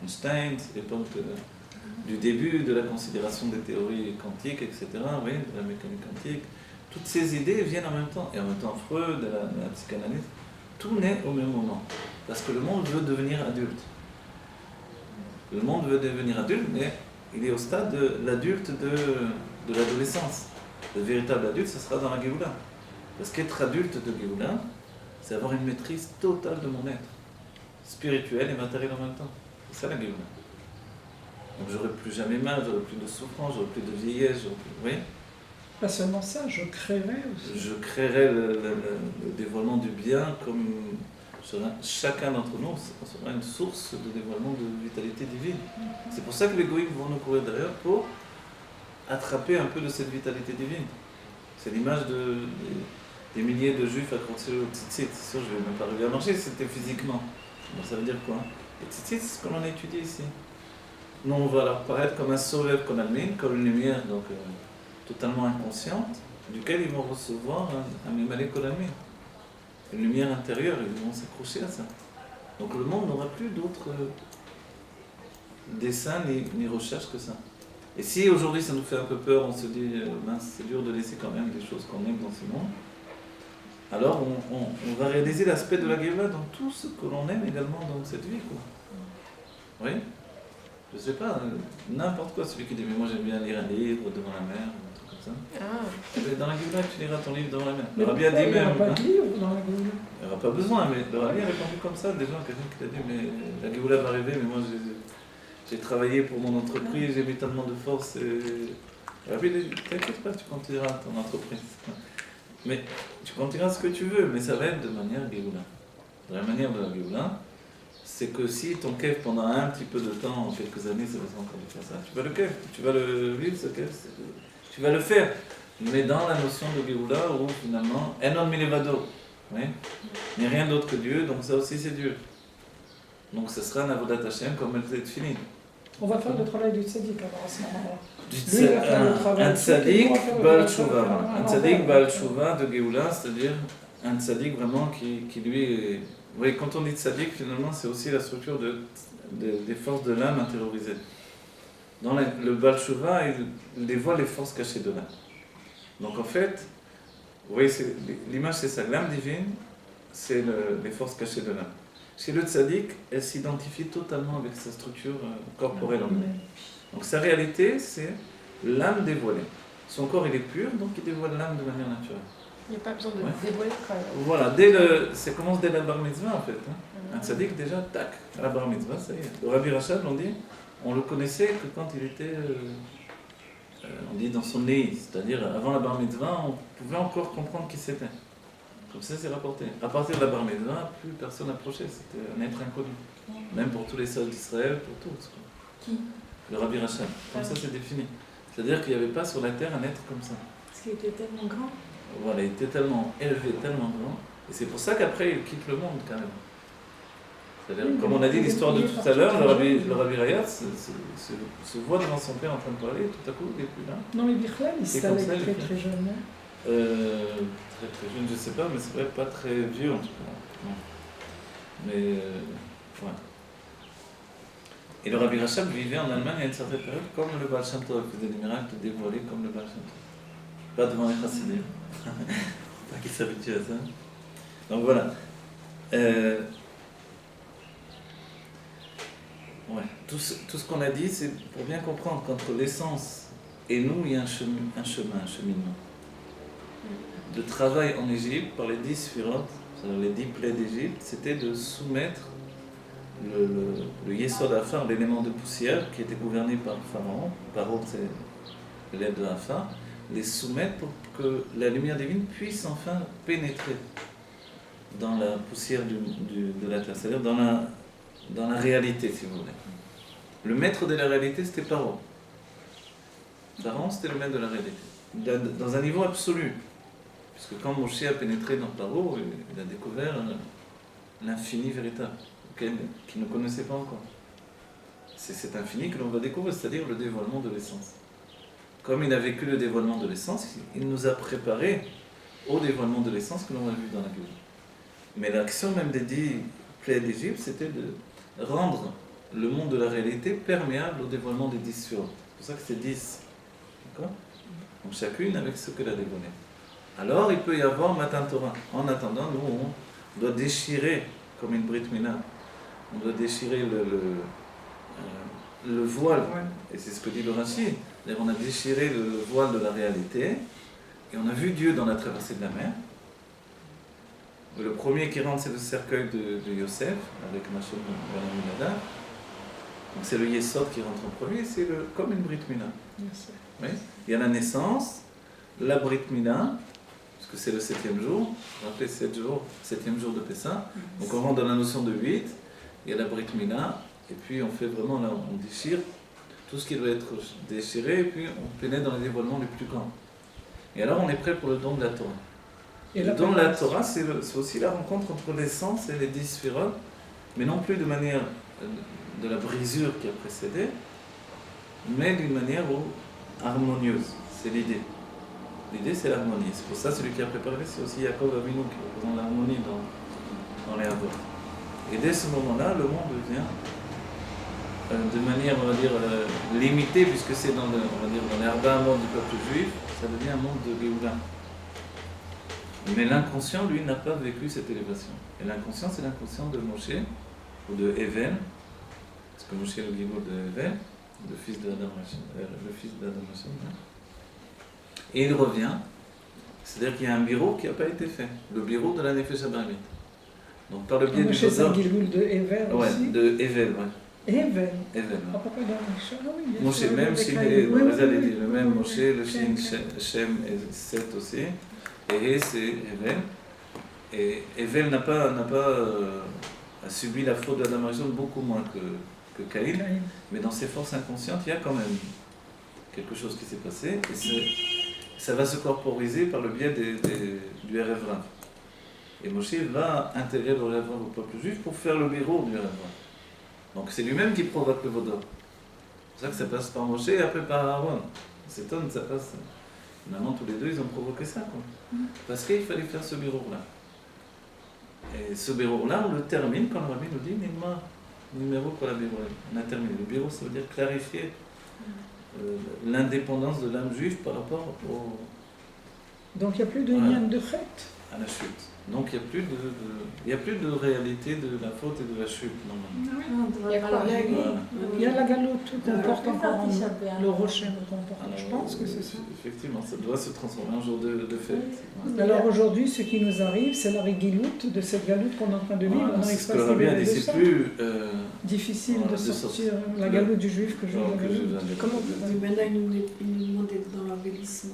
d'Einstein, c'est l'époque du début de la considération des théories quantiques, etc. Oui, de la mécanique quantique. Toutes ces idées viennent en même temps. Et en même temps, Freud, la psychanalyse, tout naît au même moment. Parce que le monde veut devenir adulte. Le monde veut devenir adulte, mais il est au stade de l'adulte de l'adolescence. Le véritable adulte, ce sera dans la Géoula. Parce qu'être adulte de Géoula, c'est avoir une maîtrise totale de mon être, spirituel et matériel en même temps. C'est ça la Géoula. Donc j'aurai plus jamais mal, j'aurai plus de souffrance, j'aurai plus de vieillesse, j'aurai plus... Vous voyez ? pas seulement ça, je créerai aussi. Je créerai le dévoilement du bien comme chacun d'entre nous sera une source de dévoilement de vitalité divine. C'est pour ça que les goïms vont nous courir derrière pour attraper un peu de cette vitalité divine. C'est l'image des milliers de juifs accrochés au tzitzit. C'est sûr, je ne vais même pas arriver à marcher si c'était physiquement. Donc ça veut dire quoi? Le tzitzit, c'est ce que l'on a étudié ici. nous on va leur paraître comme un soleil konalmin, comme une lumière donc, totalement inconsciente, duquel ils vont recevoir un Mimale konalmin, une lumière intérieure, ils vont s'accrocher à ça. Donc le monde n'aura plus d'autres dessins ni recherches que ça. Et si aujourd'hui ça nous fait un peu peur, on se dit, mince, c'est dur de laisser quand même des choses qu'on aime dans ce monde, alors on va réaliser l'aspect de la Géoula dans tout ce que l'on aime également dans cette vie, quoi. Oui. Je sais pas, n'importe quoi, celui qui dit mais moi j'aime bien lire un livre devant la mer, un truc comme ça. Ah. Dans la Géoula, tu liras ton livre devant la mer. Mais Le Rabbi a dit il n'y aura même, pas de livre dans la Géoula. il n'y aura pas besoin, mais le Rabbi a répondu comme ça, déjà, quelqu'un qui t'a dit mais la Géoula va arriver, mais moi j'ai travaillé pour mon entreprise, j'ai mis tellement de force et... Le Rabbi dit, t'inquiète pas, tu continueras ton entreprise. Mais tu continueras ce que tu veux, mais ça va être de manière Géoula. De la manière de la Géoula, c'est que si ton kef pendant un petit peu de temps, quelques années, ça va être encore de faire ça, tu vas le kef, tu vas le vivre ce kef, tu vas le faire. Mais dans la notion de Géoula, où finalement, Enon Milevado, oui, il n'y a rien d'autre que Dieu, donc ça aussi c'est Dieu. Donc ce sera un Avodat Hashem comme elle est finie. On va faire le travail du tzaddik alors à ce moment-là. Lui, il va faire le travail. Un tzaddik Baal Tshuva, un tzaddik l'envers. Baal Tshuva de Géoula, c'est-à-dire un tzaddik vraiment qui lui est... Oui, quand on dit tzaddik, finalement, c'est aussi la structure des forces de l'âme intériorisées. Dans le Baal Tshuva, il dévoile les forces cachées de l'âme. Donc en fait, vous voyez, l'image c'est ça, l'âme divine, c'est les forces cachées de l'âme. Chez le tzaddik, elle s'identifie totalement avec sa structure corporelle en elle. Donc sa réalité, c'est l'âme dévoilée. Son corps, il est pur, donc il dévoile l'âme de manière naturelle. Il n'y a pas besoin de dévoiler quand même. Voilà, ça commence dès la bar mitzvah en fait. Hein. Un tzaddik déjà, tac, à la bar mitzvah, ça y est. Le Rabbi Rachab, on le connaissait que quand il était, on dit dans son nez, c'est-à-dire avant la bar mitzvah, on pouvait encore comprendre qui c'était. Comme ça, c'est rapporté. À partir de la bar mitzvah, plus personne n'approchait, c'était un être inconnu. Même pour tous les sages d'Israël, pour tous. Qui? Le Rabbi Rachab. Comme ça, c'est défini. C'est-à-dire qu'il n'y avait pas sur la terre un être comme ça. Parce qu'il était tellement grand. Voilà, il était tellement élevé, tellement grand. Et c'est pour ça qu'après, il quitte le monde, quand même. C'est-à-dire, Oui, comme on a dit l'histoire de tout à l'heure, le Rabbi Rayat se voit devant son père en train de parler, et tout à coup, il n'est plus là. Non, mais Birchlan, il C'est s'est comme ça, très il très jeune. Hein. Très jeune, je ne sais pas, mais c'est vrai, pas très vieux en tout cas. Non. Mais, voilà. Et le Rabbi Rachab vivait en Allemagne à une certaine période, comme le Baal Shem Tov, il faisait des miracles dévoilés comme le Baal Shem Tov. Pas devant les chassidim. Pas qu'ils s'habituent à ça. Donc voilà. Ouais. Tout ce qu'on a dit, c'est pour bien comprendre qu'entre l'essence et nous, il y a un cheminement. Le travail en Égypte, par les 10 sphirotes, c'est-à-dire les 10 plaies d'Égypte, c'était de soumettre le Yesod Afar, l'élément de poussière qui était gouverné par Pharaon. Pharaon, c'est l'élève de Afar, les soumettre pour que la lumière divine puisse enfin pénétrer dans la poussière de la terre, c'est-à-dire dans la réalité, si vous voulez. Le maître de la réalité, c'était Pharaon. Pharaon, c'était le maître de la réalité, dans un niveau absolu. Puisque quand Moshe a pénétré dans Pharaon, il a découvert l'infini véritable, qu'il ne connaissait pas encore. C'est cet infini que l'on va découvrir, c'est-à-dire le dévoilement de l'essence. Comme il a vécu le dévoilement de l'essence, il nous a préparés au dévoilement de l'essence que l'on a vu dans la Bible. Mais l'action même des 10 plaies d'Égypte, c'était de rendre le monde de la réalité perméable au dévoilement des 10 sphirotes. C'est pour ça que c'est 10. D'accord ? Donc chacune avec ce qu'elle a dévoilé. Alors il peut y avoir Matan Torah. En attendant, nous, on doit déchirer, comme une Brit Mila, on doit déchirer le voile. Et c'est ce que dit le Rashi. On a déchiré le voile de la réalité, et on a vu Dieu dans la traversée de la mer. Le premier qui rentre, c'est le cercueil de Yosef, avec Machon Benamilada. Donc c'est le Yesod qui rentre en premier, c'est comme une Brit Mila. Oui. Il y a la naissance, la Brit Mila, parce que c'est le 7e jour. Vous rappelez, 7e jour de Pessah. Donc on rentre dans la notion de 8, il y a la Brit Mila, et puis on fait vraiment, là, on déchire tout ce qui doit être déchiré, et puis on pénètre dans les dévoilements les plus grands. Et alors on est prêt pour le don de la Torah. Et le don de la Torah, c'est aussi la rencontre entre l'essence et les 10 sphirotes, mais non plus de manière de la brisure qui a précédé, mais d'une manière harmonieuse. C'est l'idée. L'idée, c'est l'harmonie. C'est pour ça, celui qui a préparé, c'est aussi Yaakov Avinu qui représente l'harmonie dans les Havot. Et dès ce moment-là, le monde devient de manière, on va dire, limitée, puisque c'est dans les Arba monde du peuple juif, ça devient un monde de Géoula. Mais l'inconscient, lui, n'a pas vécu cette élévation. Et l'inconscient, c'est l'inconscient de Moshe, ou de Even, parce que Moshe est le Géoula de Even, le fils d'Adam Hashem. Et il revient, c'est-à-dire qu'il y a un bureau qui n'a pas été fait, le bureau de la Nefesh Abamit. Donc par le biais du c'est un Gilgul de Ever ouais, aussi. de Evel, ouais. Evel. Evel. Ah, papa d'Amisha, ah oui, bien Moshe, sûr, même avec s'il la- est, oui, le oui, le même oui, Moshe, oui, le Shin, Shem et Seth aussi, et c'est Evel. Et Evel n'a pas a subi la faute d'Adam Hashem beaucoup moins que Caïn, Caïn. mais dans ses forces inconscientes, il y a quand même quelque chose qui s'est passé, et ça va se corporiser par le biais du Erev Rav. Et Moshe va intégrer le Erev Rav au peuple juif pour faire le bureau du Erev Rav. Donc c'est lui-même qui provoque le Vaudor. C'est pour ça que ça passe par Moshe et après par Aaron. C'est étonnant, ça passe. Finalement, tous les deux, ils ont provoqué ça, quoi. Parce qu'il fallait faire ce bureau-là. Et ce bureau-là, on le termine quand le Rabbi nous dit Nilma, numéro pour la bureau. On a terminé. Le bureau, ça veut dire clarifier l'indépendance de l'âme juive par rapport Donc il n'y a plus de Ouais. lien de fait. à la chute. Donc il n'y a plus de réalité de la faute et de la chute, normalement. On doit Il y a pas quoi, la là, règle. Voilà. Il y a la galoute qu'on porte plus encore en partie, nous. ça peut Le avoir. rocher qu'on porte. Je pense que c'est ça. Effectivement, ça doit se transformer en jour de fête. Oui. Alors aujourd'hui, ce qui nous arrive, c'est la rigiloute de cette galoute qu'on est en train de vivre. Voilà, On c'est n'arrive ce pas que à le se Rabbi a libérer dit, de c'est ça. plus... Difficile voilà, de de sortir sortir. la galoute du juif que je alors que je veux. viens de- Comment Maintenant, ils nous demandent d'être dans l'embellissement.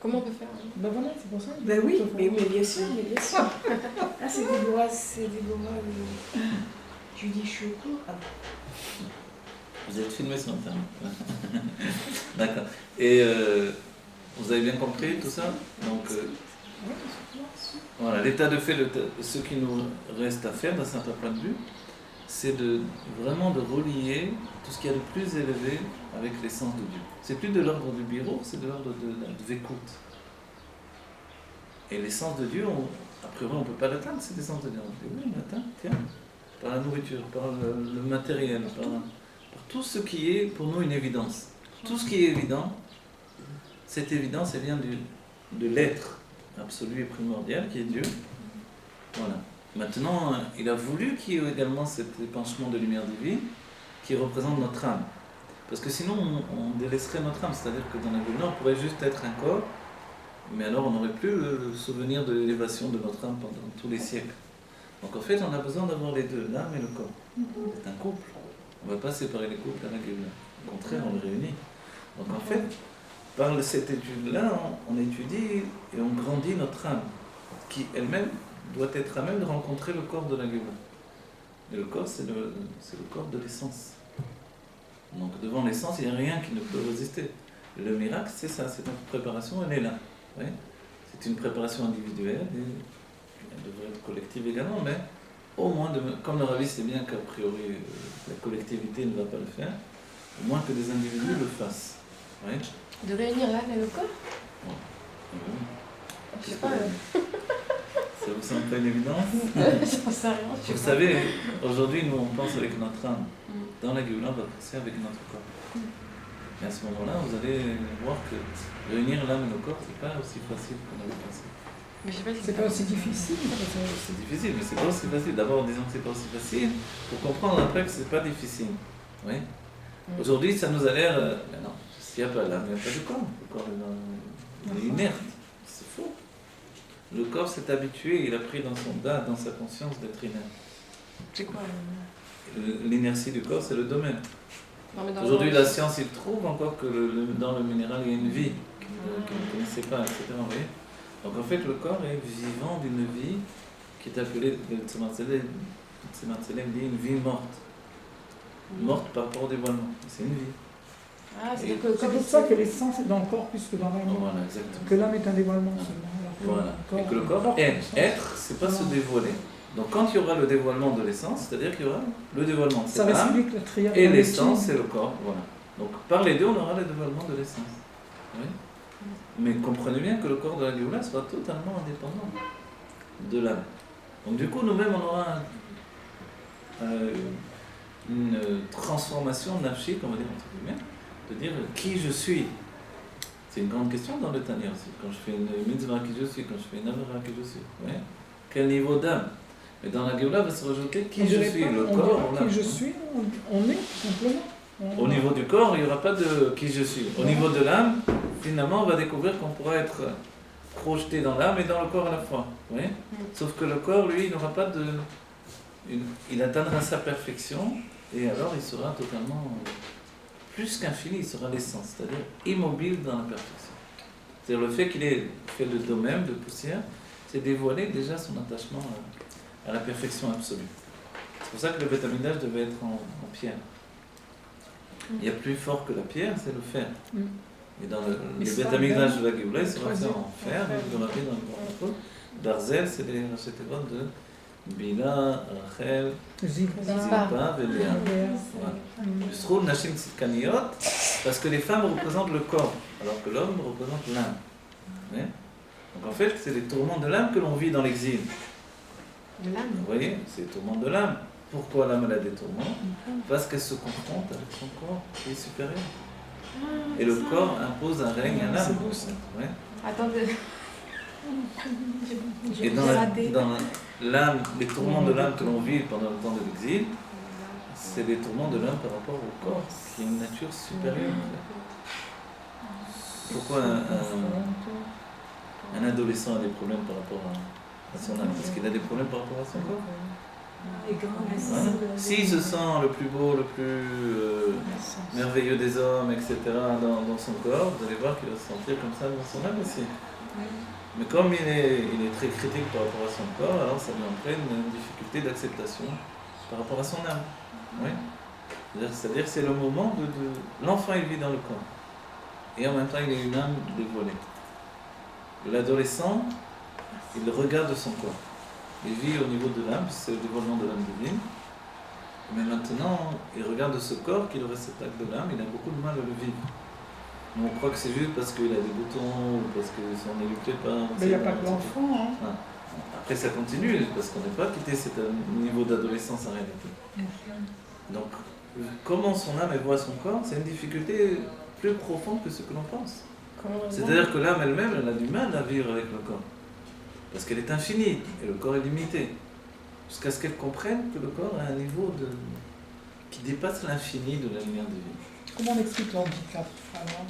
Comment on peut faire Ben voilà, c'est pour ça. Ben oui, mais bien sûr, mais bien sûr. Ah, c'est Déborah, tu dis, je suis au cours. Ah, Vous êtes filmé ce matin. D'accord. Et vous avez bien compris tout ça? Donc, voilà, l'état de fait, ce qui nous reste à faire d'un certain point de vue, c'est vraiment de relier tout ce qu'il y a de plus élevé avec l'essence de Dieu. C'est plus de l'ordre du bureau, c'est de l'ordre de la Dvekout. Et l'essence de Dieu, a priori, on ne peut pas l'atteindre, c'est l'essence de Dieu. On dit, oui, on l'atteint, tiens, par la nourriture, par le matériel, par tout ce qui est pour nous une évidence. Tout ce qui est évident, cette évidence, elle vient de l'être absolu et primordial qui est Dieu. Voilà. Maintenant, il a voulu qu'il y ait également cet épanchement de lumière divine qui représente notre âme. Parce que sinon, on délaisserait notre âme. C'est-à-dire que dans la Géoula, on pourrait juste être un corps, mais alors on n'aurait plus le souvenir de l'élévation de notre âme pendant tous les siècles. Donc en fait, on a besoin d'avoir les deux, l'âme et le corps. C'est un couple. On ne va pas séparer les couples à la Géoula. Au contraire, on les réunit. Donc en fait, par cette étude-là, on étudie et on grandit notre âme, qui elle-même doit être à même de rencontrer le corps de la Géoula. Et le corps, c'est le corps de l'essence. Donc devant l'essence, il n'y a rien qui ne peut résister. Le miracle, c'est ça, c'est notre préparation, elle est là. Oui. C'est une préparation individuelle, et elle devrait être collective également, mais au moins, comme le Rabbi sait bien qu'a priori la collectivité ne va pas le faire, au moins que des individus le fassent. Oui. De réunir l'âme et le corps Je sais pas, Ça vous semble pas une évidence? j'en sais rien. je sais Vous pas. savez, aujourd'hui, nous, on pense avec notre âme. Dans la Géoula, on va penser avec notre corps. Et à ce moment-là, vous allez voir que réunir l'âme et le corps, c'est pas aussi facile qu'on avait pensé. Mais je sais pas si C'est pas aussi difficile. C'est difficile, mais c'est pas aussi facile. D'abord, disons que c'est pas aussi facile, pour comprendre après que c'est pas difficile. Oui. Aujourd'hui, ça nous a l'air... mais non, s'il n'y a pas l'âme, il n'y a pas de corps. Le corps il est inerte. C'est faux. Le corps s'est habitué, il a pris dans son date, dans sa conscience d'être inerte. C'est quoi L'inertie du corps, c'est le domaine. Non, mais dans Aujourd'hui, le- la science, il trouve encore que dans le minéral, il y a une vie qu'on ne connaissait pas, etc. Vous voyez. Donc en fait, le corps est vivant d'une vie qui est appelée, le Tzemar Tzedek dit une vie morte. Morte par rapport au dévoilement. C'est une vie. Ah, c'est Et- que le C'est corps, pour il ça se- que l'essence est dans le corps plus que dans l'âme. Voilà, exactement. Que l'âme est un dévoilement seulement. alors que Voilà. Et que le corps, être, c'est pas se dévoiler. Donc quand il y aura le dévoilement de l'essence, c'est-à-dire qu'il y aura le dévoilement. Ça C'est l'âme, récidique la triade. et l'essence, c'est le corps. Voilà. Donc par les deux, on aura le dévoilement de l'essence. Oui. Mais comprenez bien que le corps de la Géoula sera totalement indépendant de l'âme. Donc du coup, nous-mêmes, on aura une transformation nafshik, on va dire entre guillemets, de dire qui je suis. C'est une grande question dans le Tanya aussi. Quand je fais une mitzvah, qui je suis, quand je fais une avera, qui je suis. Oui. Quel niveau d'âme. Mais dans la Géoula va se rajouter qui je suis, le corps ou l'âme. Qui je suis, on est, tout simplement. Au niveau du corps, il n'y aura pas de qui je suis. Au niveau de l'âme, finalement, on va découvrir qu'on pourra être projeté dans l'âme et dans le corps à la fois. Oui. Sauf que le corps, lui, il n'aura pas de... Il atteindra sa perfection et alors il sera totalement plus qu'infini, il sera l'essence, c'est-à-dire immobile dans la perfection. C'est-à-dire le fait qu'il ait fait le dos même de poussière, c'est dévoiler déjà son attachement à la perfection absolue. C'est pour ça que le Beth Amikdash devait être en pierre. Il y a plus fort que la pierre, c'est le fer. Et dans le Beth Amikdash de la Géoula, il sera fait en fer, dans le Grand Darzel, c'est les rachetevot de Bila, Rachel, Zilpa et Léa. Yusrul Nashim Tzidkaniot, parce que les femmes représentent le corps, alors que l'homme représente l'âme. Donc en fait, c'est les tourments de l'âme que l'on vit dans l'exil. L'âme. Vous voyez, c'est les tourments de l'âme. Pourquoi l'âme a des tourments? Parce qu'elle se confronte avec son corps qui est supérieur. Et le corps impose un règne à l'âme. Ouais. Attendez. Et dans l'âme, les tourments de l'âme que l'on vit pendant le temps de l'exil, c'est les tourments de l'âme par rapport au corps, qui est une nature supérieure. Pourquoi un adolescent a des problèmes par rapport à son âme? Parce qu'il a des problèmes par rapport à son corps. Voilà. S'il se sent le plus beau, le plus merveilleux des hommes, etc., dans son corps, vous allez voir qu'il va se sentir comme ça dans son âme aussi. Mais comme il est très critique par rapport à son corps, alors ça lui entraîne une difficulté d'acceptation par rapport à son âme. Oui. C'est-à-dire que c'est le moment de... L'enfant, il vit dans le corps. Et en même temps, il a une âme dévoilée. L'adolescent, il regarde son corps. Il vit au niveau de l'âme, c'est le dévoilement de l'âme divine. Mais maintenant, il regarde ce corps qui est le réceptacle de l'âme, il a beaucoup de mal à le vivre. On croit que c'est juste parce qu'il a des boutons, ou parce que son élu plaît pas. Mais il n'y a pas que l'enfant. Hein. Après, ça continue, parce qu'on n'est pas quitté cet niveau d'adolescence en réalité. Donc, comment son âme voit son corps, c'est une difficulté plus profonde que ce que l'on pense. C'est-à-dire que l'âme elle-même, elle a du mal à vivre avec le corps. Parce qu'elle est infinie, et le corps est limité. Jusqu'à ce qu'elle comprenne que le corps a un niveau qui dépasse l'infini de la lumière divine. Comment on explique l'handicap alors?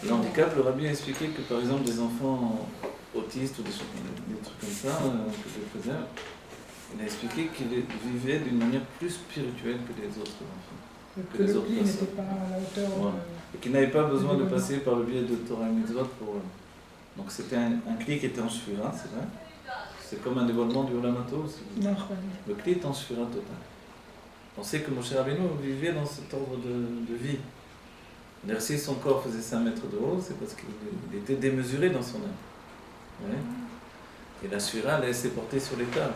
L'handicap, le rabbi a expliqué que par exemple des enfants autistes ou des trucs comme ça, que je faisais, il a expliqué qu'ils vivaient d'une manière plus spirituelle que les autres enfants. Que le pli n'était pas à la hauteur. Voilà. Et qu'ils n'avaient pas besoin de passer par le biais de Torah et Mitzvot pour... Donc c'était un cli qui était en shvira, c'est vrai. C'est comme un dévoilement du Olam Hato aussi. Le cli est en shvira total. On sait que Moshe Rabbeinu vivait dans cet ordre de vie. D'ailleurs, si son corps faisait 5 mètres de haut, c'est parce qu'il était démesuré dans son âme. Ouais. Et la shvira allait se porter sur l'état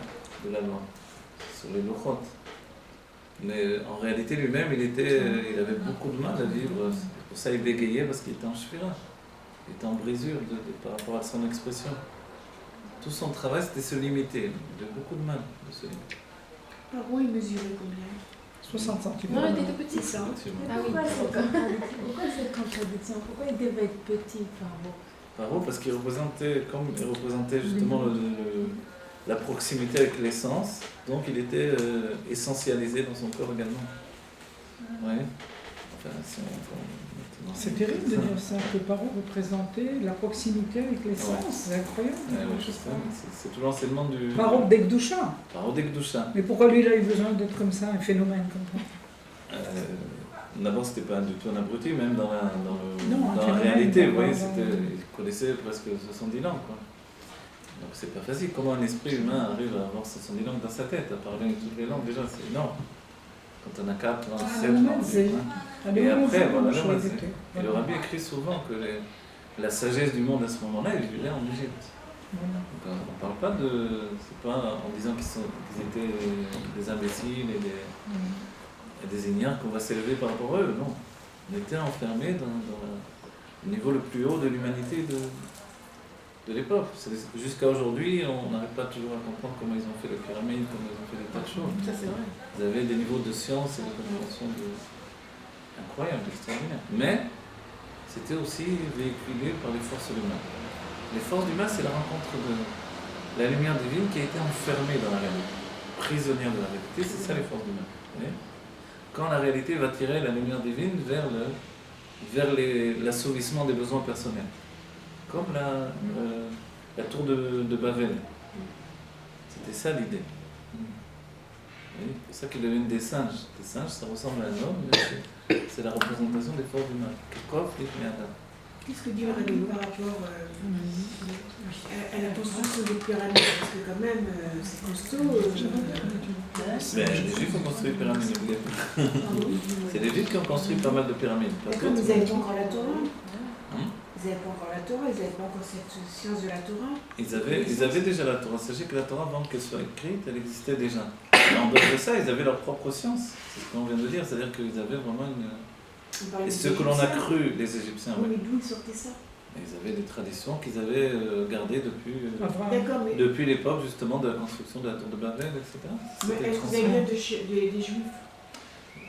de la loi, sur les lochot. Mais en réalité, lui-même, il avait beaucoup de mal à vivre. Pour ça, il bégayait parce qu'il était en shvira. Il était en brisure par rapport à son expression. Tout son travail, c'était se limiter. Il avait beaucoup de mal de se limiter. Par où il mesurait combien? 60 cm. Non, il était petit, ça. Ah oui, pourquoi cette contradiction? Pourquoi il devait être petit, Paro? Paro, parce qu'il représentait, comme il représentait justement la proximité avec l'essence, donc il était essentialisé dans son corps également. Ouais. Enfin, c'est terrible de dire ça, que Paro représentait la proximité avec l'essence, c'est incroyable. C'est tout l'enseignement du... Paro d'Ekdoucha. Paro d'Ekdoucha. Mais pourquoi lui, il a eu besoin d'être comme ça, un phénomène comme ça? D'abord, c'était pas du tout un abruti, même dans la phénomène, réalité, vous voyez, il connaissait presque 70 langues, quoi. Donc c'est pas facile. Comment un esprit humain arrive à avoir 70 langues dans sa tête, à parler toutes les langues, déjà, c'est énorme. Quand on a 4, 7 langues. Et après, voilà, et le rabbi écrit souvent que la sagesse du monde à ce moment-là, elle vivait en Égypte. Donc on ne parle pas de... C'est pas en disant qu'ils étaient des imbéciles et des ignares qu'on va s'élever par rapport à eux, non. On était enfermés dans le niveau le plus haut de l'humanité de l'époque. Jusqu'à aujourd'hui, on n'arrive pas toujours à comprendre comment ils ont fait les pyramides, comment ils ont fait des tas de choses. Ça, c'est vrai. Ils avaient des niveaux de science et de compréhension incroyables, extraordinaires. Mais c'était aussi véhiculé par les forces du mal. Les forces du mal, c'est la rencontre de la lumière divine qui a été enfermée dans la réalité, prisonnière de la réalité, c'est ça les forces du mal. Vous voyez, quand la réalité va tirer la lumière divine vers l'assouvissement des besoins personnels. Comme la tour de Babel. C'était ça l'idée. C'est ça qu'ils deviennent des singes. Des singes, ça ressemble à un homme, mais c'est la représentation des forces du mal. Qu'est-ce que dit le rabbi par rapport à la construction des pyramides? Parce que quand même, c'est costaud. Mais les Juifs ont construit des pyramides. C'est les Juifs qui ont construit pas mal de pyramides. Mais comme ils n'avaient pas encore la Torah, ils n'avaient pas encore la Torah, ils n'avaient pas encore cette science de la Torah. Ils avaient déjà la Torah. Sachez que la Torah, avant qu'elle soit écrite, elle existait déjà. Et en dehors de ça, ils avaient leur propre science. C'est ce qu'on vient de dire. C'est-à-dire qu'ils avaient vraiment une... Et ce que l'on a cru, les Égyptiens, oui. Mais d'où ils sortaient ça? Ils avaient des traditions qu'ils avaient gardées depuis l'époque justement de la construction de la tour de Babel, etc. Mais est-ce que ça vient des Juifs?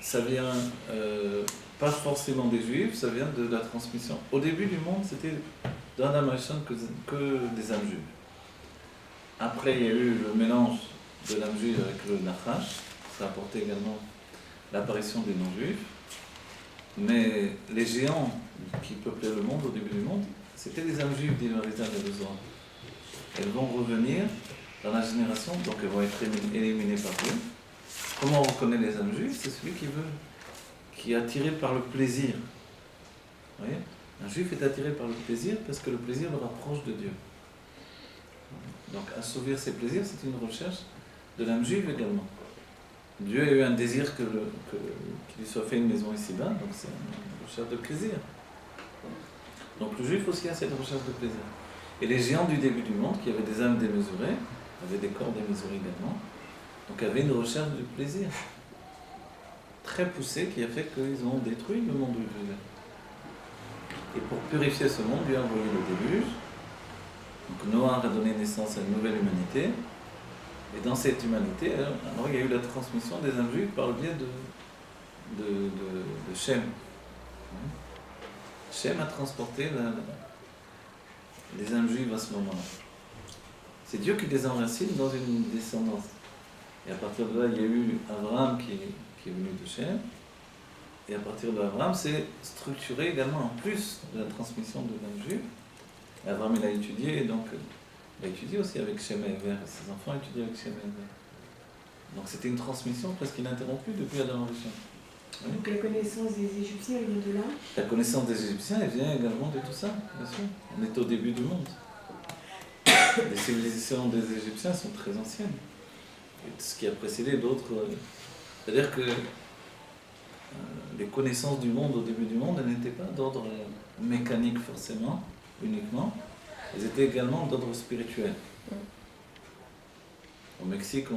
Ça vient pas forcément des Juifs, ça vient de la transmission. Au début du monde, c'était dans la Rishon que des âmes juives. Après, il y a eu le mélange de l'âme juive avec le Nachash, ça a apporté également l'apparition des non-juifs. Mais les géants qui peuplaient le monde au début du monde, c'était les âmes juives, dit le Rizal de Bezoar. Elles vont revenir dans la génération, donc elles vont être éliminées par Dieu. Comment on reconnaît les âmes juives? C'est celui qui est attiré par le plaisir. Vous voyez? Un juif est attiré par le plaisir parce que le plaisir le rapproche de Dieu. Donc assouvir ses plaisirs, c'est une recherche de l'âme juive également. Dieu a eu un désir qu'il lui soit fait une maison ici-bas, donc c'est une recherche de plaisir. Donc le juif aussi a cette recherche de plaisir. Et les géants du début du monde, qui avaient des âmes démesurées, avaient des corps démesurés également, donc avaient une recherche du plaisir très poussée qui a fait qu'ils ont détruit le monde où ils vivaient. Et pour purifier ce monde, Dieu a envoyé le déluge. Donc Noah a donné naissance à une nouvelle humanité. Et dans cette humanité, alors il y a eu la transmission des âmes juives par le biais de Shem. Shem a transporté les âmes juives à ce moment-là. C'est Dieu qui les enracine dans une descendance. Et à partir de là, il y a eu Abraham qui est venu de Shem. Et à partir de Abraham, c'est structuré également en plus de la transmission de l'âme juive. Abraham, il a étudié, et donc il a étudié aussi avec Shem et Ever. Ses enfants étudiaient avec Shem et Ever. Donc c'était une transmission presque ininterrompue depuis Adam et Shem. Donc la connaissance des Égyptiens, elle vient de là? La connaissance des Égyptiens, elle vient également de tout ça, bien sûr. On est au début du monde. Les civilisations des Égyptiens sont très anciennes. Et ce qui a précédé d'autres... C'est-à-dire que les connaissances du monde au début du monde, elles n'étaient pas d'ordre mécanique forcément, uniquement. Elles étaient également d'ordre spirituel. Au Mexique,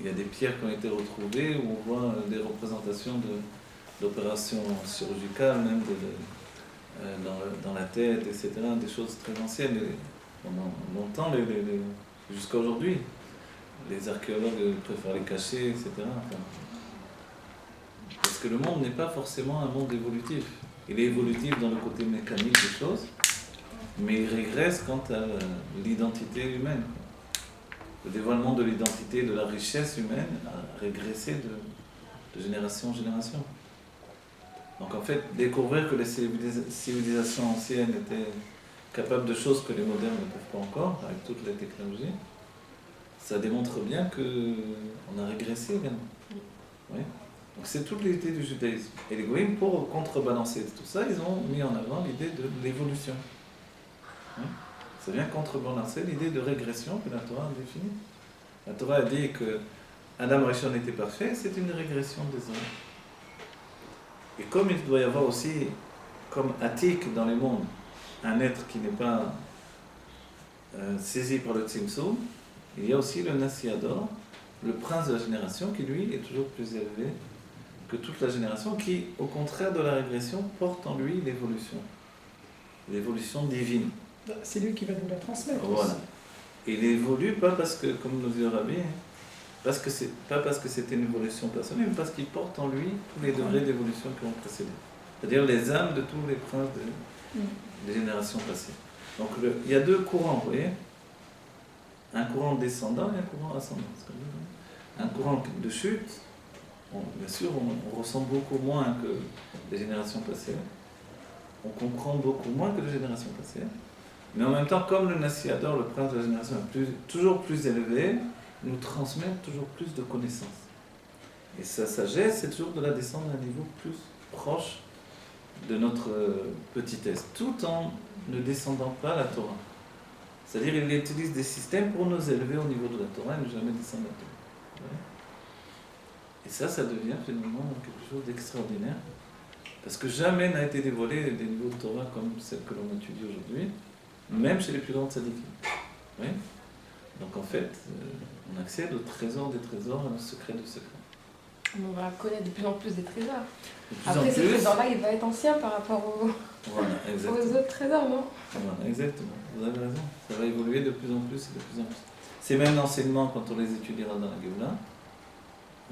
il y a des pierres qui ont été retrouvées où on voit des représentations d'opérations chirurgicales, même dans la tête, etc. Des choses très anciennes. Et pendant longtemps, jusqu'à aujourd'hui, les archéologues préfèrent les cacher, etc. Enfin, parce que le monde n'est pas forcément un monde évolutif. Il est évolutif dans le côté mécanique des choses, mais il régresse quant à l'identité humaine. Le dévoilement de l'identité, de la richesse humaine a régressé de génération en génération. Donc en fait, découvrir que les civilisations anciennes étaient capables de choses que les modernes ne peuvent pas encore, avec toutes les technologies, ça démontre bien qu'on a régressé également. Oui. Donc c'est toute l'idée du judaïsme. Et les goïms, pour contrebalancer tout ça, ils ont mis en avant l'idée de l'évolution. Oui. Ça vient contrebalancer l'idée de régression que la Torah a définie. La Torah a dit que Adam Rishon était parfait, c'est une régression des hommes. Et comme il doit y avoir aussi, comme Atik dans les mondes, un être qui n'est pas saisi par le Tzimtzum, il y a aussi le Nasiador, le prince de la génération, qui lui est toujours plus élevé que toute la génération qui, au contraire de la régression, porte en lui l'évolution divine. C'est lui qui va nous la transmettre. Voilà. Aussi. Il évolue pas parce que, comme nous dit le Rabbi, pas parce que c'était une évolution personnelle, mais parce qu'il porte en lui tous les degrés d'évolution qui ont précédé. C'est-à-dire les âmes de tous les princes des générations passées. Donc il y a deux courants, vous voyez, un courant descendant et un courant ascendant. Un courant de chute, bien sûr, on ressent beaucoup moins que les générations passées, on comprend beaucoup moins que les générations passées, mais en même temps, comme le Nassiador, le prince de la génération toujours plus élevé, nous transmet toujours plus de connaissances. Et sa sagesse, c'est toujours de la descendre à un niveau plus proche de notre petitesse, tout en ne descendant pas la Torah. C'est-à-dire qu'il utilise des systèmes pour nous élever au niveau de la Torah et ne jamais descendre la Torah. Et ça devient finalement quelque chose d'extraordinaire, parce que jamais n'a été dévoilé des niveaux de Torah comme celle que l'on étudie aujourd'hui, même chez les plus grands tzadikim. Oui. Donc en fait, on accède au trésor des trésors, au secret de secret. On va connaître de plus en plus des trésors. De plus Après, en ce plus, trésor-là, il va être ancien par rapport voilà, aux autres trésors, non? Voilà, exactement. Vous avez raison. Ça va évoluer de plus en plus et de plus en plus. Ces mêmes enseignements, quand on les étudiera dans la Géoula,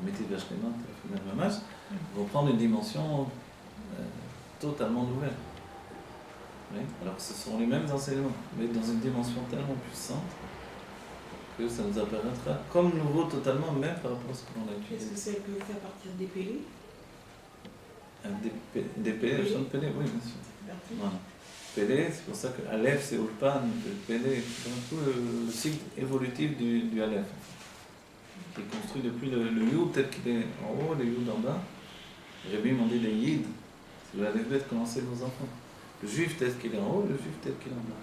on mettait vachement le Mamash, vont prendre une dimension totalement nouvelle. Oui. Alors que ce sont les mêmes enseignements, mais dans une dimension tellement puissante que ça nous apparaîtra comme nouveau totalement, même par rapport à ce que l'on a étudié. Est-ce que c'est que fait à partir des pélés? Des Pélé, le chant de Pélé, oui, bien sûr. Voilà. Pélé, c'est pour ça que Aleph, c'est Ulpan, Pélé, c'est un peu le cycle évolutif du Aleph, qui est construit depuis le Yud, tel qu'il est en haut, le Yud en bas. Les Rabbi m'ont dit les Yid, c'est le Aleph Bet commencer nos enfants. Le Juif tel qu'il est en haut, le Juif tel qu'il est en bas.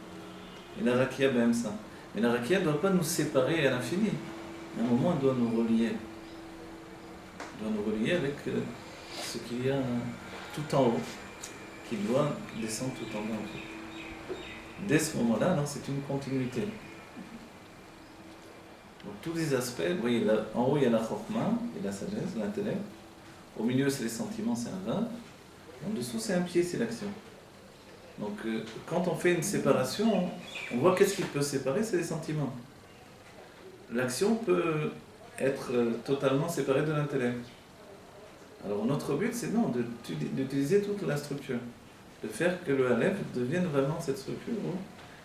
Et la Rakia, même ça. Mais la Rakia ne doit pas nous séparer à l'infini. À un moment, elle doit nous relier. Elle doit nous relier avec ce qu'il y a tout en haut, qui doit descendre tout en bas. En fait. Dès ce moment-là, alors, c'est une continuité. Donc tous les aspects, vous voyez, là, en haut il y a la chokma, et la sagesse, l'intellect. Au milieu c'est les sentiments, c'est un vav. En dessous c'est un pied, c'est l'action. Donc quand on fait une séparation, on voit qu'est-ce qui peut séparer, c'est les sentiments. L'action peut être totalement séparée de l'intellect. Alors notre but c'est non, d'utiliser toute la structure. De faire que le Aleph devienne vraiment cette structure où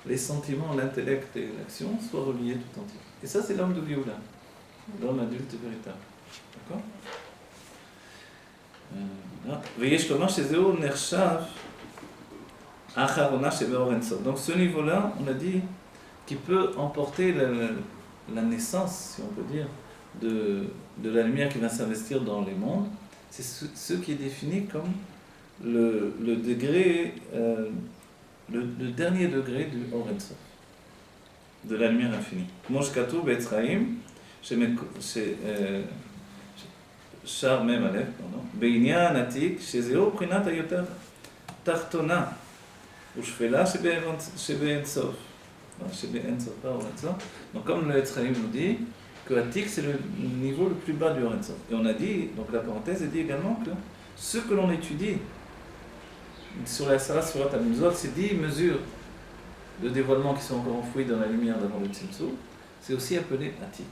les sentiments, l'intellect et l'action soient reliés tout entier. Et ça c'est l'homme de Géoula, l'homme adulte véritable. D'accord? ויש לומר שזהו נחשב האחרונה שבאור אין סוף. Donc ce niveau-là, on a dit, qui peut emporter la naissance, si on peut dire, de la lumière qui va s'investir dans les mondes, c'est ce qui est défini comme le degré, le dernier degré du Or Ein Sof, de la lumière infinie. כמו שכתוב בעץ חיים, שער מ' א', בעניין עתיק, שזהו בחינת היותר תחתונה ושפלה שבאין סוף. שבאין סוף, pas Or Ein Sof. Donc comme le Etz Chaim nous dit, que Atik c'est le niveau le plus bas du Or Ein Sof. Et on a dit, donc la parenthèse dit également que ce que l'on étudie sur la Sarah Surat Al-Muzot, c'est 10 mesures de dévoilement qui sont encore enfouies dans la lumière d'avant le Tzimtzum, c'est aussi appelé Atik.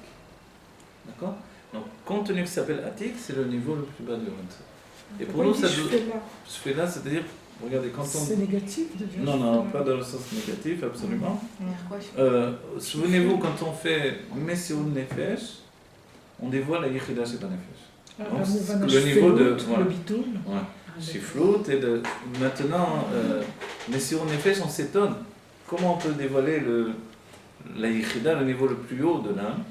D'accord? Donc, compte tenu que ça s'appelle Atik, c'est le niveau le plus bas du Or Ein Sof. Et pour nous, ça doit. Je fais là, c'est-à-dire, regardez, quand on. C'est négatif de dire. Non, pas dans le sens négatif, absolument. Souvenez-vous, quand on fait Messiou Nefesh, on dévoile la Yechida Sheba Nefesh. Le niveau de. Voilà. Ouais. Shiflout et de. Maintenant, Messiou Nefesh, on s'étonne. Comment on peut dévoiler la Yechida, le niveau le plus haut de l'âme,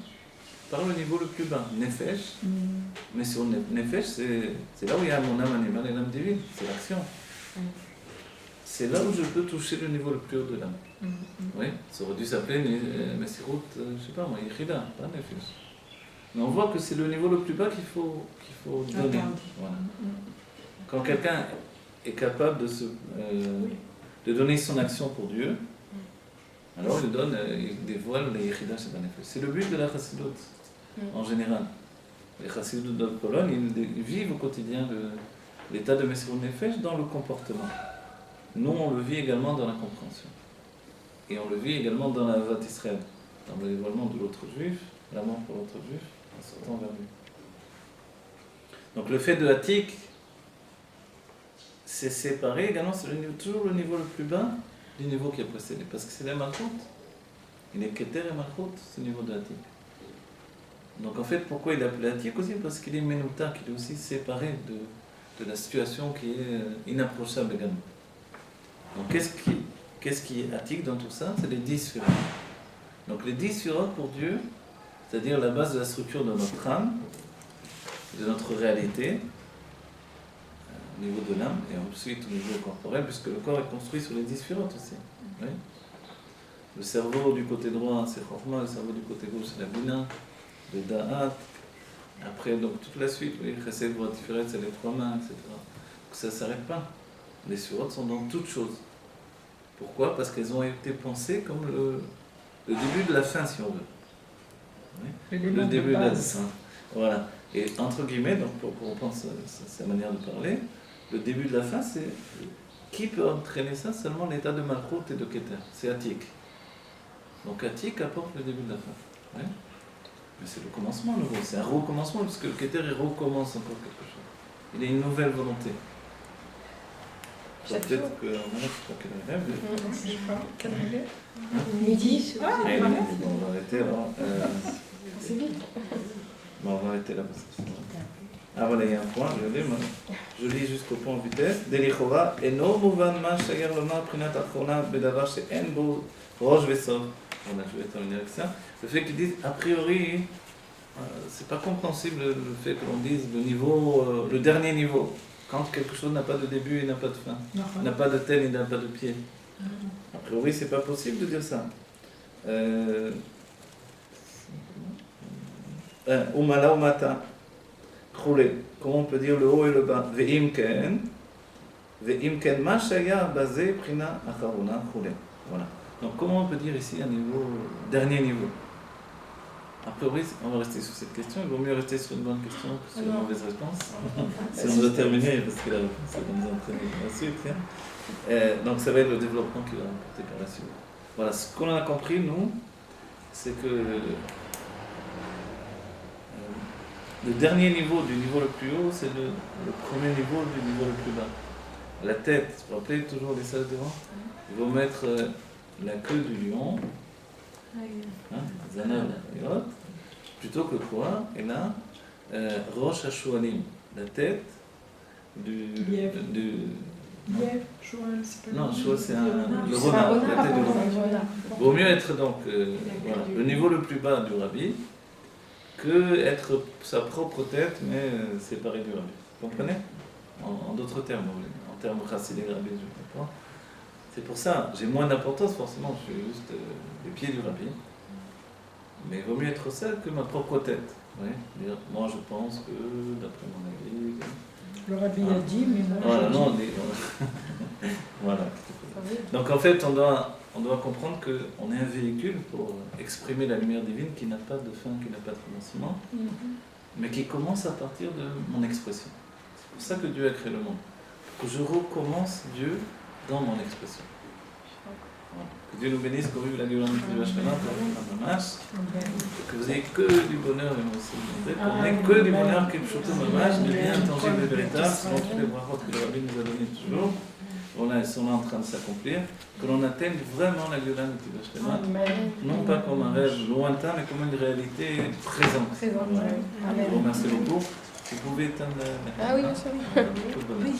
par le niveau le plus bas, Nefesh. Mais sur Nefesh, c'est là où il y a mon âme animale et l'âme divine, c'est l'action. C'est là où je peux toucher le niveau le plus haut de l'âme. Oui, ça aurait dû s'appeler Messirut, je ne sais pas moi, Yechida, pas Nefesh. Mais on voit que c'est le niveau le plus bas qu'il faut donner. Voilà. Quand quelqu'un est capable de donner son action pour Dieu, alors il dévoile les Yechida Sheba Nefesh. C'est le but de la Chassidut, en général. les chassidus de Pologne, ils vivent au quotidien l'état de Messirut Nefesh dans le comportement. Nous, on le vit également dans la compréhension. Et on le vit également dans la Havat Israël, dans le dévoilement de l'autre juif, l'amour pour l'autre juif, en sortant vers lui. Donc le fait de Hatik, c'est séparé également, c'est toujours le niveau le plus bas du niveau qui a précédé, parce que c'est la Malchut. Il est Keter et Malchut, ce niveau de Hatik. Donc en fait, pourquoi il est appelé Hatik aussi? Parce qu'il est Menuta, qu'il est aussi séparé de la situation qui est inapprochable également. Donc qu'est-ce qui est Hatik dans tout ça? C'est les 10 sphérot. Donc les 10 sphérot pour Dieu, c'est-à-dire la base de la structure de notre âme, de notre réalité, au niveau de l'âme, et ensuite au niveau corporel, puisque le corps est construit sur les 10 sphérot aussi. Oui. Le cerveau du côté droit, c'est Chorma, le cerveau du côté gauche, c'est la Bina, le Da'at. Après, donc toute la suite, oui, Chesed, Gvura, Tiferet, c'est les 3 mains, etc. Donc ça ne s'arrête pas. Les sphérot sont dans toutes choses. Pourquoi? Parce qu'elles ont été pensées comme le début de la fin, si on veut. Oui. Le début de la fin. Voilà. Et entre guillemets, donc pour reprendre sa manière de parler, le début de la fin, c'est qui peut entraîner ça? Seulement l'état de Malchut et de Keter. C'est Hatik. Donc Hatik apporte le début de la fin. Oui. Mais c'est le commencement, le gros. C'est un recommencement, parce que le Keter, il recommence encore quelque chose. Il a une nouvelle volonté. Peut-être que je ne sais pas quelle élève. Je ne sais pas. Quelle heure? Midi. Bon, on va arrêter alors. C'est vite. Bon, on va arrêter là. Ah voilà, il y a un point, je lis jusqu'au point en vitesse. Delichora, eno mouvan ma shayer lomar prinat achona bedavar she'en bo rosh vesov. Voilà, je vais terminer avec ça. Le fait qu'ils disent, a priori, c'est pas compréhensible le fait que l'on dise le niveau, le dernier niveau. Quand quelque chose n'a pas de début et n'a pas de fin, n'a pas de tête et n'a pas de pied. A priori, c'est pas possible de dire ça. Umala umata, choulé. Comment on peut dire le haut et le bas? Ve'im ken ma shaya bazé prina acharona choulé. Voilà. Donc comment on peut dire ici un niveau, dernier niveau? A priori, on va rester sur cette question. Il vaut mieux rester sur une bonne question que sur une mauvaise réponse. Si on doit terminer, parce que la réponse va nous entraîner par la suite. Donc ça va être le développement qui va apporter par la suite. Voilà, ce qu'on a compris, nous, c'est que le dernier niveau du niveau le plus haut, c'est le premier niveau du niveau le plus bas. La tête, vous vous rappelez toujours les salles devant? Ils vont mettre la queue du lion, Zanav Yot, plutôt que quoi? Et là, Rosh HaShuanim, la tête du Lièvre, Chouan, c'est pas non, Chouan, c'est le C'est un renard, renard, la tête du pardon, renard. renard. Vaut mieux être donc voilà, le niveau le plus bas du rabbi que être sa propre tête, mais séparée du rabbi. Vous comprenez? En d'autres termes, en termes chassidiques rabbi, je comprends. C'est pour ça, j'ai moins d'importance forcément, je suis juste les pieds du rabbi. Mais il vaut mieux être seul que ma propre tête. Oui? Dire, moi je pense que, d'après mon avis... Le rabbi a dit, mais moi Voilà, j'ai non, dit. voilà. Donc en fait, on doit comprendre qu'on est un véhicule pour exprimer la lumière divine qui n'a pas de fin, qui n'a pas de commencement, mais qui commence à partir de mon expression. C'est pour ça que Dieu a créé le monde. Que je recommence Dieu dans mon expression. Voilà. Que Dieu nous bénisse, qu'on vive la violence du Vachkana, que vous ayez que du bonheur, et moi aussi. Qu'on n'ait que du bonheur qui est plutôt dommage, mais bien tangible et véritable, selon tous les brachot que le Rabbi nous a donnés toujours. Voilà, elles sont là en train de s'accomplir. Que l'on atteigne vraiment la violence du Vachkana, non pas comme un rêve lointain, mais comme une réalité présente. Voilà. Je vous remercie beaucoup. Vous pouvez éteindre la caméra. Ah oui, bien sûr. Tout le bonheur.